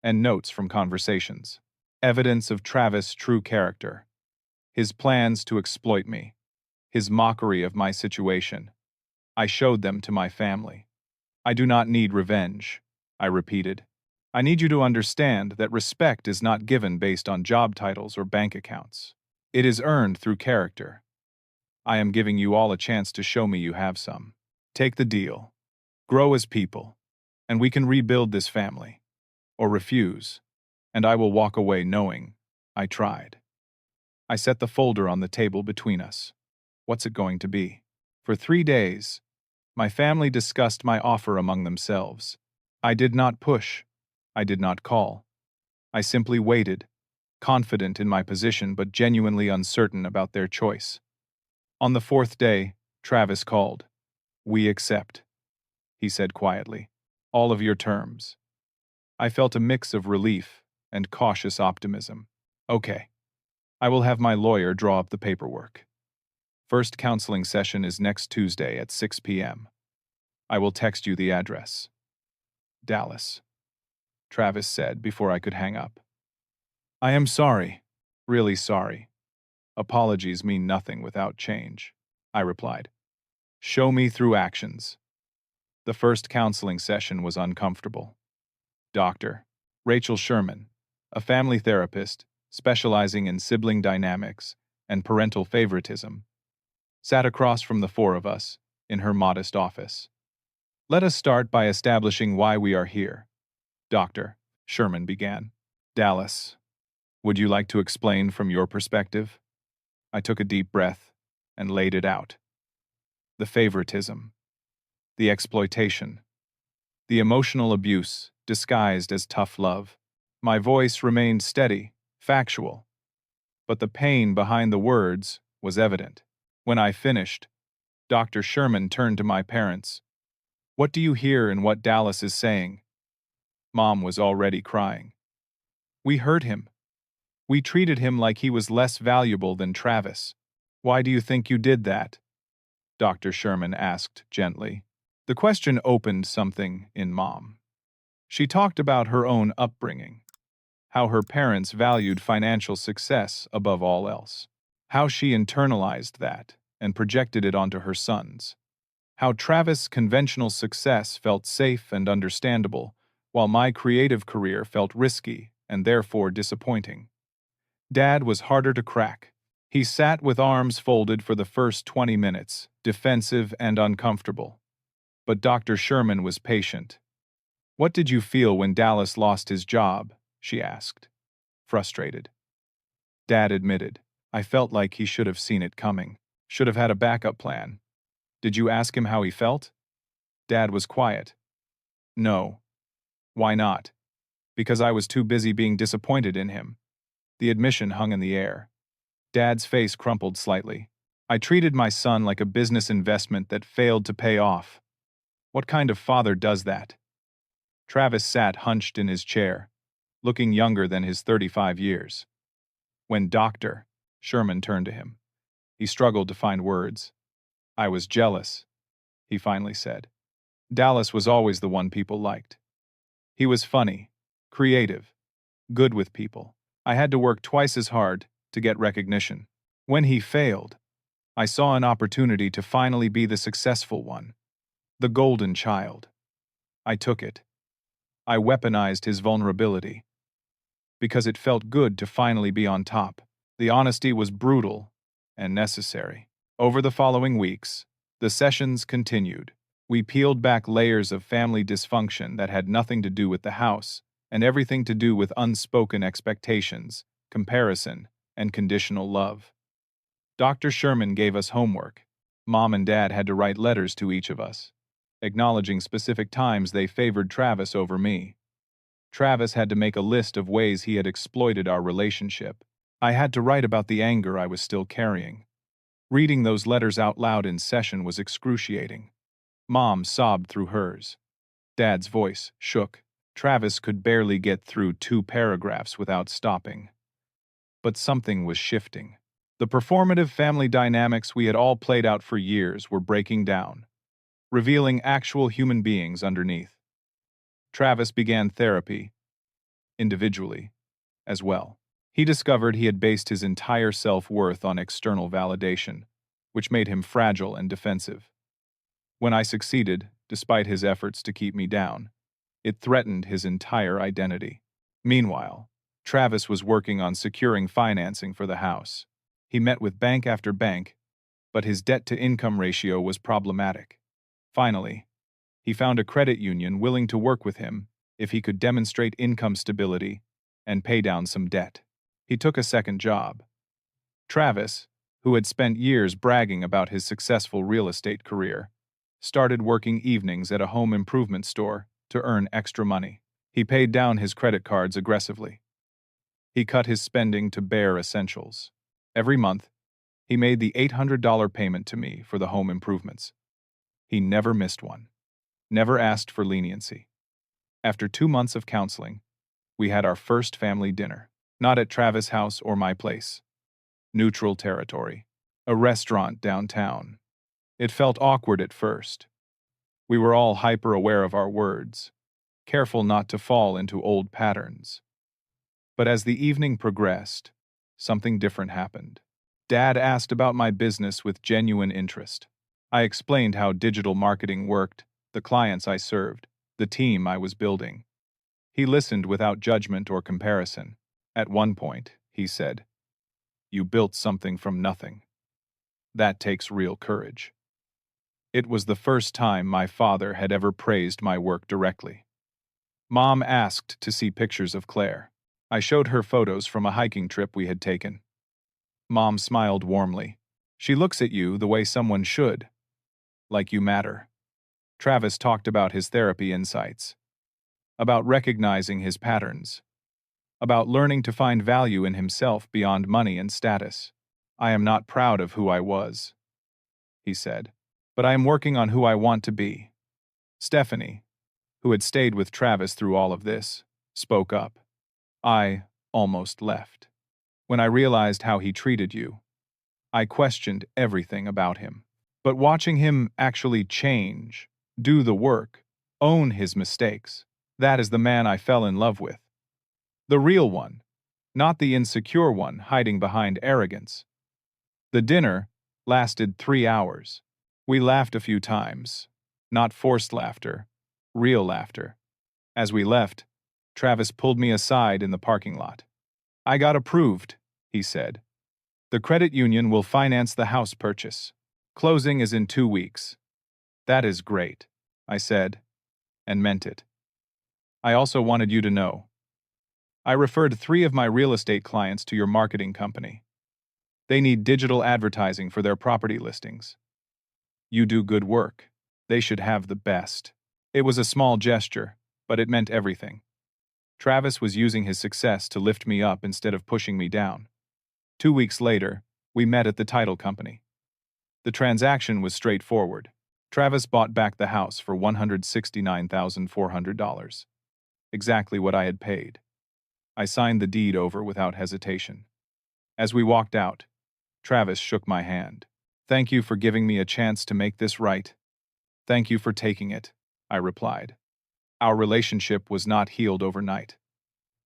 and notes from conversations. Evidence of Travis' true character. His plans to exploit me. His mockery of my situation. I showed them to my family. I do not need revenge, I repeated. I need you to understand that respect is not given based on job titles or bank accounts. It is earned through character. I am giving you all a chance to show me you have some. Take the deal. Grow as people, and we can rebuild this family. Or refuse, and I will walk away knowing I tried. I set the folder on the table between us. What's it going to be? For 3 days, my family discussed my offer among themselves. I did not push. I did not call. I simply waited, confident in my position but genuinely uncertain about their choice. On the 4th day, Travis called. We accept, he said quietly. All of your terms. I felt a mix of relief and cautious optimism. Okay. I will have my lawyer draw up the paperwork. First counseling session is next Tuesday at 6 p.m. I will text you the address. Dallas. Travis said before I could hang up. I am sorry. Really sorry. Apologies mean nothing without change, I replied. Show me through actions. The first counseling session was uncomfortable. Dr. Rachel Sherman, a family therapist specializing in sibling dynamics and parental favoritism, sat across from the 4 of us in her modest office. Let us start by establishing why we are here, Dr. Sherman began. Dallas, would you like to explain from your perspective? I took a deep breath and laid it out. The favoritism, the exploitation, the emotional abuse disguised as tough love. My voice remained steady, factual, but the pain behind the words was evident. When I finished, Dr. Sherman turned to my parents. What do you hear in what Dallas is saying? Mom was already crying. We hurt him. We treated him like he was less valuable than Travis. Why do you think you did that? Dr. Sherman asked gently. The question opened something in Mom. She talked about her own upbringing, how her parents valued financial success above all else, how she internalized that and projected it onto her sons, how Travis' conventional success felt safe and understandable, while my creative career felt risky and therefore disappointing. Dad was harder to crack. He sat with arms folded for the first 20 minutes, defensive and uncomfortable. But Dr. Sherman was patient. What did you feel when Dallas lost his job? She asked, frustrated. Dad admitted, I felt like he should have seen it coming, should have had a backup plan. Did you ask him how he felt? Dad was quiet. No. Why not? Because I was too busy being disappointed in him. The admission hung in the air. Dad's face crumpled slightly. I treated my son like a business investment that failed to pay off. What kind of father does that? Travis sat hunched in his chair, looking younger than his 35 years. When Dr. Sherman turned to him, he struggled to find words. I was jealous, he finally said. Dallas was always the one people liked. He was funny, creative, good with people. I had to work twice as hard to get recognition. When he failed, I saw an opportunity to finally be the successful one, the golden child. I took it. I weaponized his vulnerability. Because it felt good to finally be on top. The honesty was brutal and necessary. Over the following weeks, the sessions continued. We peeled back layers of family dysfunction that had nothing to do with the house and everything to do with unspoken expectations, comparison, and conditional love. Dr. Sherman gave us homework. Mom and Dad had to write letters to each of us, acknowledging specific times they favored Travis over me. Travis had to make a list of ways he had exploited our relationship. I had to write about the anger I was still carrying. Reading those letters out loud in session was excruciating. Mom sobbed through hers. Dad's voice shook. Travis could barely get through 2 paragraphs without stopping. But something was shifting. The performative family dynamics we had all played out for years were breaking down, revealing actual human beings underneath. Travis began therapy, individually, as well. He discovered he had based his entire self-worth on external validation, which made him fragile and defensive. When I succeeded, despite his efforts to keep me down, it threatened his entire identity. Meanwhile, Travis was working on securing financing for the house. He met with bank after bank, but his debt-to-income ratio was problematic. Finally, he found a credit union willing to work with him if he could demonstrate income stability and pay down some debt. He took a second job. Travis, who had spent years bragging about his successful real estate career, started working evenings at a home improvement store to earn extra money. He paid down his credit cards aggressively. He cut his spending to bare essentials. Every month, he made the $800 payment to me for the home improvements. He never missed one. Never asked for leniency. After 2 months of counseling, we had our first family dinner. Not at Travis' house or my place. Neutral territory. A restaurant downtown. It felt awkward at first. We were all hyper-aware of our words, careful not to fall into old patterns. But as the evening progressed, something different happened. Dad asked about my business with genuine interest. I explained how digital marketing worked, the clients I served, the team I was building. He listened without judgment or comparison. At one point, he said, "You built something from nothing. That takes real courage." It was the first time my father had ever praised my work directly. Mom asked to see pictures of Claire. I showed her photos from a hiking trip we had taken. Mom smiled warmly. "She looks at you the way someone should. Like you matter." Travis talked about his therapy insights, about recognizing his patterns, about learning to find value in himself beyond money and status. "I am not proud of who I was," he said, "but I am working on who I want to be." Stephanie, who had stayed with Travis through all of this, spoke up. "I almost left. When I realized how he treated you, I questioned everything about him. But watching him actually change, do the work, own his mistakes, that is the man I fell in love with. The real one, not the insecure one hiding behind arrogance." The dinner lasted 3 hours. We laughed a few times. Not forced laughter, real laughter. As we left, Travis pulled me aside in the parking lot. "I got approved," he said. "The credit union will finance the house purchase. Closing is in 2 weeks." "That is great," I said, and meant it. "I also wanted you to know. I referred 3 of my real estate clients to your marketing company. They need digital advertising for their property listings. You do good work." They should have the best. It was a small gesture, but it meant everything. Travis was using his success to lift me up instead of pushing me down. 2 weeks later, we met at the title company. The transaction was straightforward. Travis bought back the house for $169,400. Exactly what I had paid. I signed the deed over without hesitation. As we walked out, Travis shook my hand. "Thank you for giving me a chance to make this right." "Thank you for taking it," I replied. Our relationship was not healed overnight.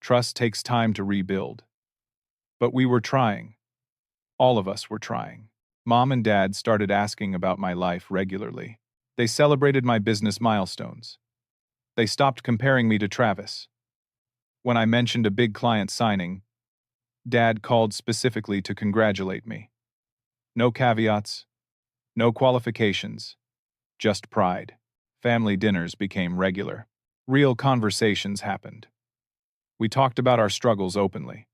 Trust takes time to rebuild. But we were trying. All of us were trying. Mom and Dad started asking about my life regularly. They celebrated my business milestones. They stopped comparing me to Travis. When I mentioned a big client signing, Dad called specifically to congratulate me. No caveats, no qualifications, just pride. Family dinners became regular. Real conversations happened. We talked about our struggles openly.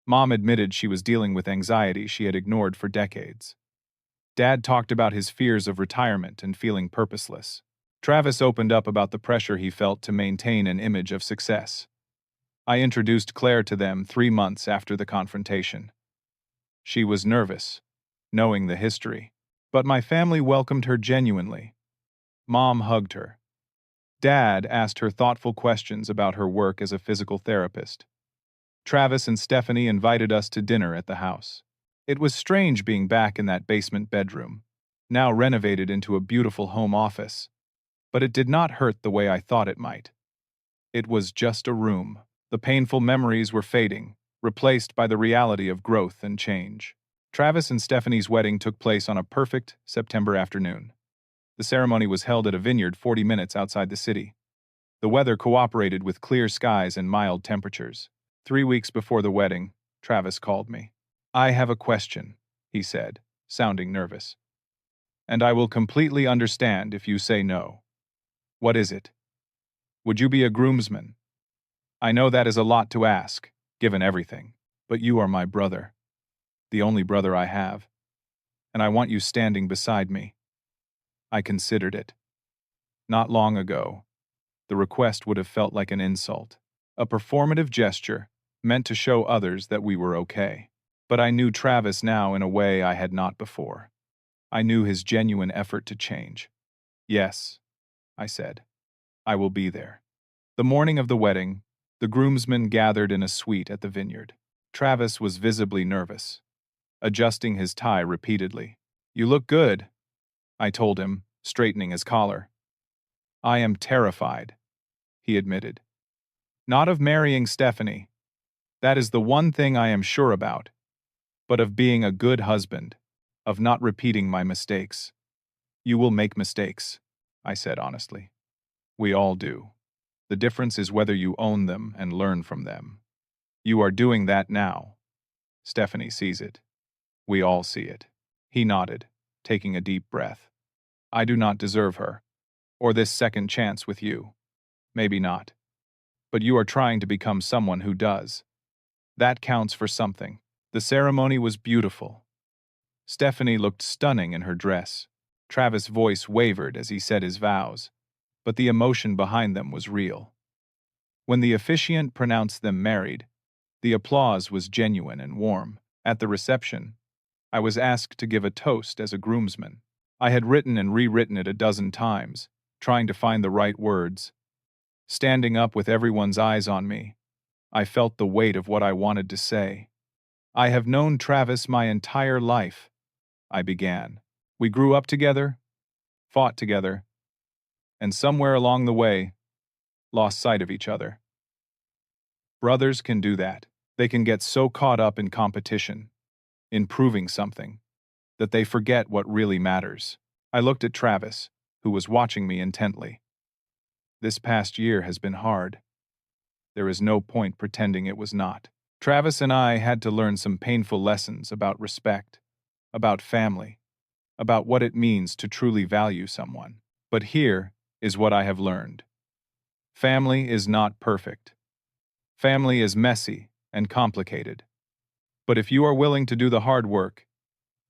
Mom admitted she was dealing with anxiety she had ignored for decades. Dad talked about his fears of retirement and feeling purposeless. Travis opened up about the pressure he felt to maintain an image of success. I introduced Claire to them 3 months after the confrontation. She was nervous, knowing the history, but my family welcomed her genuinely. Mom hugged her. Dad asked her thoughtful questions about her work as a physical therapist. Travis and Stephanie invited us to dinner at the house. It was strange being back in that basement bedroom, now renovated into a beautiful home office, but it did not hurt the way I thought it might. It was just a room. The painful memories were fading, replaced by the reality of growth and change. Travis and Stephanie's wedding took place on a perfect September afternoon. The ceremony was held at a vineyard 40 minutes outside the city. The weather cooperated with clear skies and mild temperatures. 3 weeks before the wedding, Travis called me. "I have a question," he said, sounding nervous. "And I will completely understand if you say no." "What is it?" "Would you be a groomsman?" "I know that is a lot to ask, given everything, but you are my brother, the only brother I have, and I want you standing beside me." I considered it. Not long ago, the request would have felt like an insult, a performative gesture meant to show others that we were okay. But I knew Travis now in a way I had not before. I knew his genuine effort to change. "Yes," I said. "I will be there." The morning of the wedding, the groomsmen gathered in a suite at the vineyard. Travis was visibly nervous, adjusting his tie repeatedly. "You look good," I told him, straightening his collar. "I am terrified," he admitted. "Not of marrying Stephanie. That is the one thing I am sure about. But of being a good husband, of not repeating my mistakes." "You will make mistakes," I said honestly. "We all do. The difference is whether you own them and learn from them. You are doing that now. Stephanie sees it. We all see it." He nodded, taking a deep breath. "I do not deserve her, or this second chance with you. Maybe not. But you are trying to become someone who does. That counts for something." The ceremony was beautiful. Stephanie looked stunning in her dress. Travis' voice wavered as he said his vows, but the emotion behind them was real. When the officiant pronounced them married, the applause was genuine and warm. At the reception, I was asked to give a toast as a groomsman. I had written and rewritten it a dozen times, trying to find the right words. Standing up with everyone's eyes on me, I felt the weight of what I wanted to say. "I have known Travis my entire life," I began. "We grew up together, fought together, and somewhere along the way, lost sight of each other. Brothers can do that. They can get so caught up in competition, in proving something, that they forget what really matters." I looked at Travis, who was watching me intently. "This past year has been hard. There is no point pretending it was not. Travis and I had to learn some painful lessons about respect, about family, about what it means to truly value someone. But here is what I have learned. Family is not perfect. Family is messy and complicated. But if you are willing to do the hard work,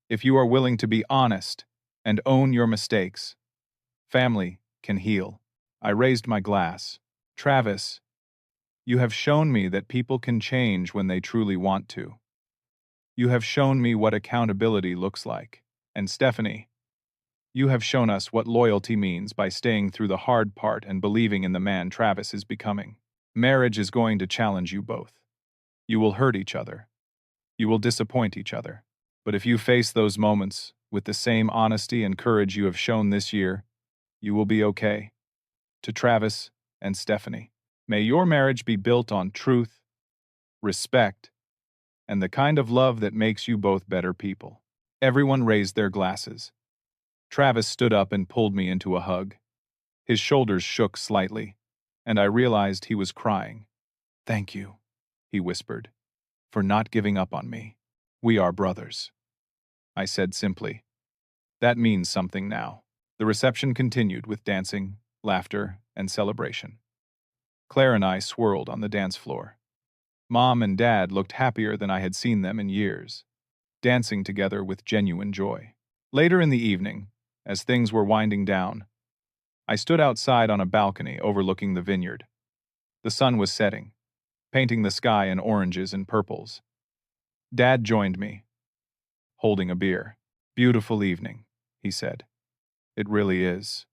if you are willing to be honest and own your mistakes, Family can heal. I raised my glass. Travis, you have shown me that people can change when they truly want to. You have shown me what accountability looks like. And Stephanie, you have shown us what loyalty means by staying through the hard part and believing in the man Travis is becoming. Marriage is going to challenge you both. You will hurt each other. You will disappoint each other. But if you face those moments with the same honesty and courage you have shown this year, you will be okay. To Travis and Stephanie, may your marriage be built on truth, respect, and the kind of love that makes you both better people. Everyone raised their glasses. Travis stood up and pulled me into a hug. His shoulders shook slightly, and I realized he was crying. "Thank you," he whispered, "for not giving up on me. We are brothers." I said simply, "That means something now." The reception continued with dancing, laughter, and celebration. Claire and I swirled on the dance floor. Mom and Dad looked happier than I had seen them in years, dancing together with genuine joy. Later in the evening, as things were winding down, I stood outside on a balcony overlooking the vineyard. The sun was setting, painting the sky in oranges and purples. Dad joined me, holding a beer. "Beautiful evening," he said. "It really is."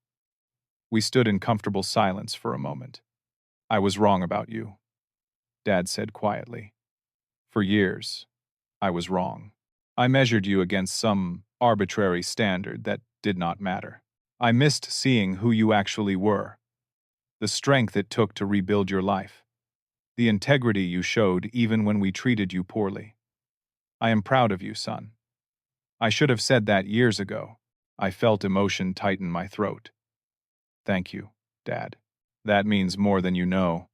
We stood in comfortable silence for a moment. "I was wrong about you," Dad said quietly. "For years, I was wrong. I measured you against some arbitrary standard that did not matter. I missed seeing who you actually were, the strength it took to rebuild your life, the integrity you showed even when we treated you poorly. I am proud of you, son. I should have said that years ago." I felt emotion tighten my throat. "Thank you, Dad. That means more than you know."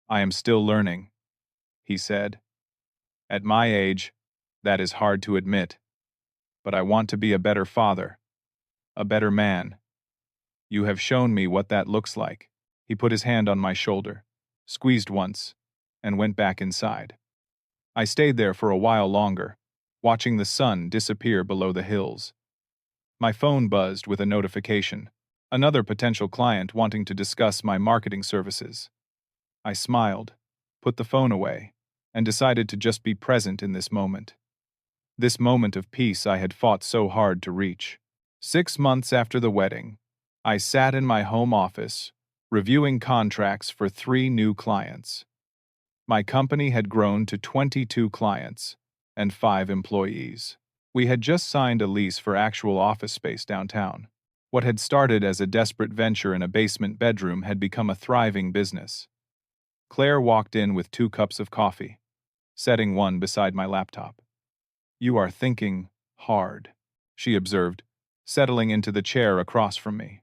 "I am still learning," he said. "At my age, that is hard to admit. But I want to be a better father, a better man. You have shown me what that looks like." He put his hand on my shoulder, squeezed once, and went back inside. I stayed there for a while longer, watching the sun disappear below the hills. My phone buzzed with a notification. Another potential client wanting to discuss my marketing services. I smiled, put the phone away, and decided to just be present in this moment. This moment of peace I had fought so hard to reach. 6 months after the wedding, I sat in my home office, reviewing contracts for 3 new clients. My company had grown to 22 clients and 5 employees. We had just signed a lease for actual office space downtown. What had started as a desperate venture in a basement bedroom had become a thriving business. Claire walked in with 2 cups of coffee, setting one beside my laptop. "You are thinking hard," she observed, settling into the chair across from me.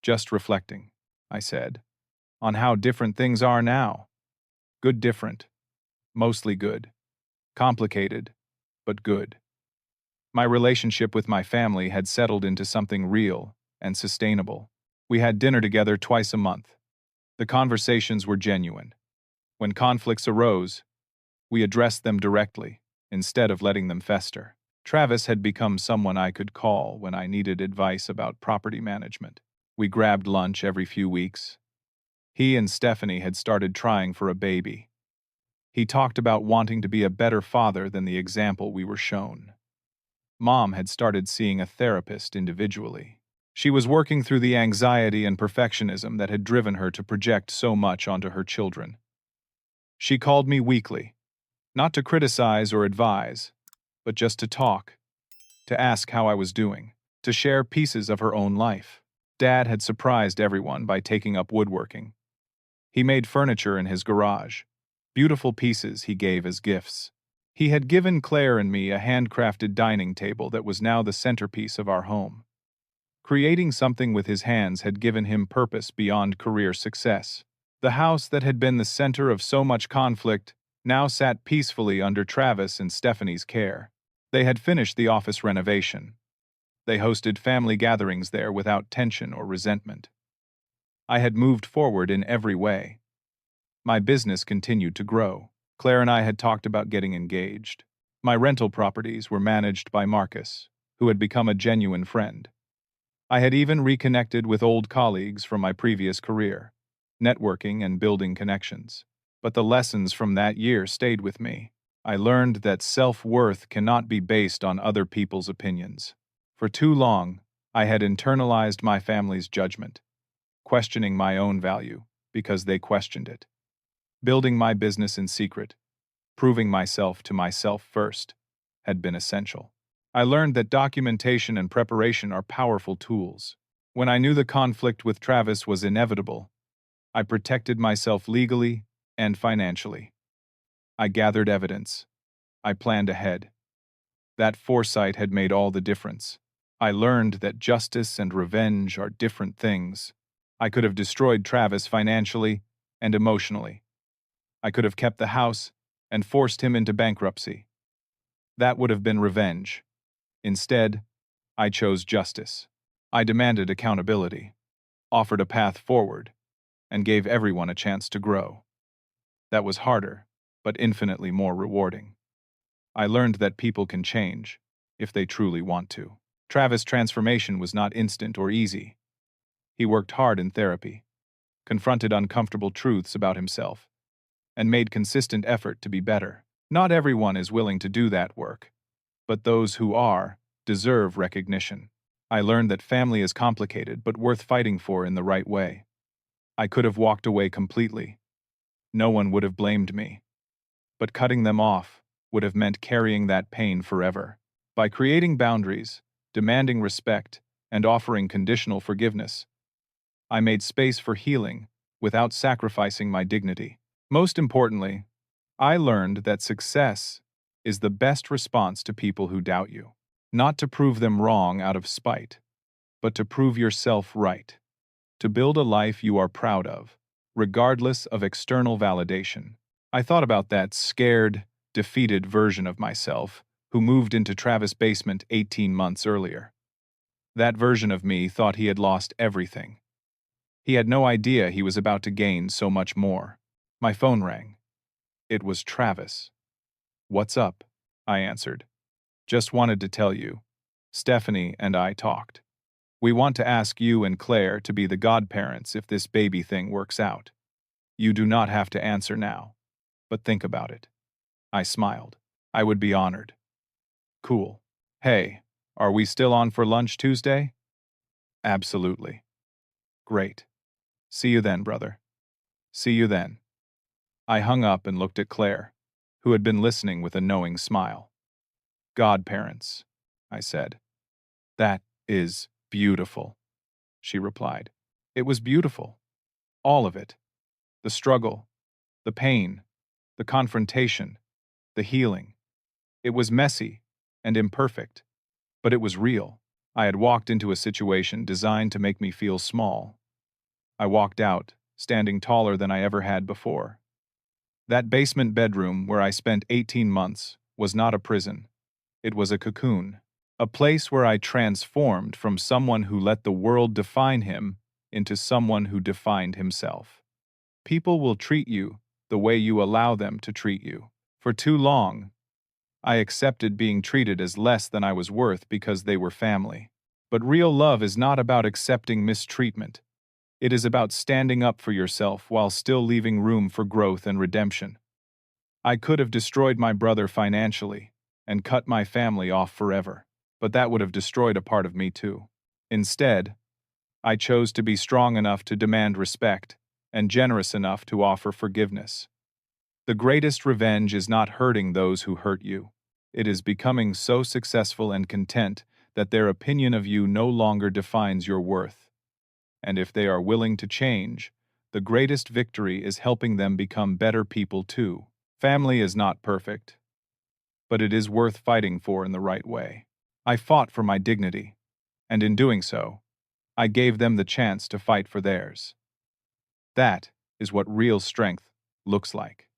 "Just reflecting," I said, "on how different things are now. Good different. Mostly good. Complicated, but good. My relationship with my family had settled into something real and sustainable. We had dinner together twice a month. The conversations were genuine. When conflicts arose, we addressed them directly, instead of letting them fester. Travis had become someone I could call when I needed advice about property management. We grabbed lunch every few weeks. He and Stephanie had started trying for a baby. He talked about wanting to be a better father than the example we were shown. Mom had started seeing a therapist individually. She was working through the anxiety and perfectionism that had driven her to project so much onto her children. She called me weekly, not to criticize or advise, but just to talk, to ask how I was doing, to share pieces of her own life. Dad had surprised everyone by taking up woodworking. He made furniture in his garage, beautiful pieces he gave as gifts. He had given Claire and me a handcrafted dining table that was now the centerpiece of our home. Creating something with his hands had given him purpose beyond career success. The house that had been the center of so much conflict now sat peacefully under Travis and Stephanie's care. They had finished the office renovation. They hosted family gatherings there without tension or resentment. I had moved forward in every way. My business continued to grow. Claire and I had talked about getting engaged. My rental properties were managed by Marcus, who had become a genuine friend. I had even reconnected with old colleagues from my previous career, networking and building connections. But the lessons from that year stayed with me. I learned that self-worth cannot be based on other people's opinions. For too long, I had internalized my family's judgment, questioning my own value because they questioned it. Building my business in secret, proving myself to myself first, had been essential. I learned that documentation and preparation are powerful tools. When I knew the conflict with Travis was inevitable, I protected myself legally and financially. I gathered evidence. I planned ahead. That foresight had made all the difference. I learned that justice and revenge are different things. I could have destroyed Travis financially and emotionally. I could have kept the house and forced him into bankruptcy. That would have been revenge. Instead, I chose justice. I demanded accountability, offered a path forward, and gave everyone a chance to grow. That was harder, but infinitely more rewarding. I learned that people can change, if they truly want to. Travis' transformation was not instant or easy. He worked hard in therapy, confronted uncomfortable truths about himself, and made consistent effort to be better. Not everyone is willing to do that work, but those who are deserve recognition. I learned that family is complicated but worth fighting for in the right way. I could have walked away completely. No one would have blamed me. But cutting them off would have meant carrying that pain forever. By creating boundaries, demanding respect, and offering conditional forgiveness, I made space for healing without sacrificing my dignity. Most importantly, I learned that success is the best response to people who doubt you. Not to prove them wrong out of spite, but to prove yourself right. To build a life you are proud of, regardless of external validation. I thought about that scared, defeated version of myself who moved into Travis' basement 18 months earlier. That version of me thought he had lost everything. He had no idea he was about to gain so much more. My phone rang. It was Travis. "What's up?" I answered. "Just wanted to tell you. Stephanie and I talked. We want to ask you and Claire to be the godparents if this baby thing works out. You do not have to answer now, but think about it." I smiled. I would be honored. Cool. Hey, are we still on for lunch Tuesday? Absolutely. Great. See you then, brother. See you then. I hung up and looked at Claire, who had been listening with a knowing smile. "Godparents," I said. "That is beautiful," she replied. It was beautiful. All of it. The struggle, the pain, the confrontation, the healing. It was messy and imperfect, but it was real. I had walked into a situation designed to make me feel small. I walked out, standing taller than I ever had before. That basement bedroom where I spent 18 months was not a prison. It was a cocoon, a place where I transformed from someone who let the world define him into someone who defined himself. People will treat you the way you allow them to treat you. For too long, I accepted being treated as less than I was worth because they were family. But real love is not about accepting mistreatment. It is about standing up for yourself while still leaving room for growth and redemption. I could have destroyed my brother financially and cut my family off forever, but that would have destroyed a part of me too. Instead, I chose to be strong enough to demand respect and generous enough to offer forgiveness. The greatest revenge is not hurting those who hurt you. It is becoming so successful and content that their opinion of you no longer defines your worth. And if they are willing to change, the greatest victory is helping them become better people too. Family is not perfect, but it is worth fighting for in the right way. I fought for my dignity, and in doing so, I gave them the chance to fight for theirs. That is what real strength looks like.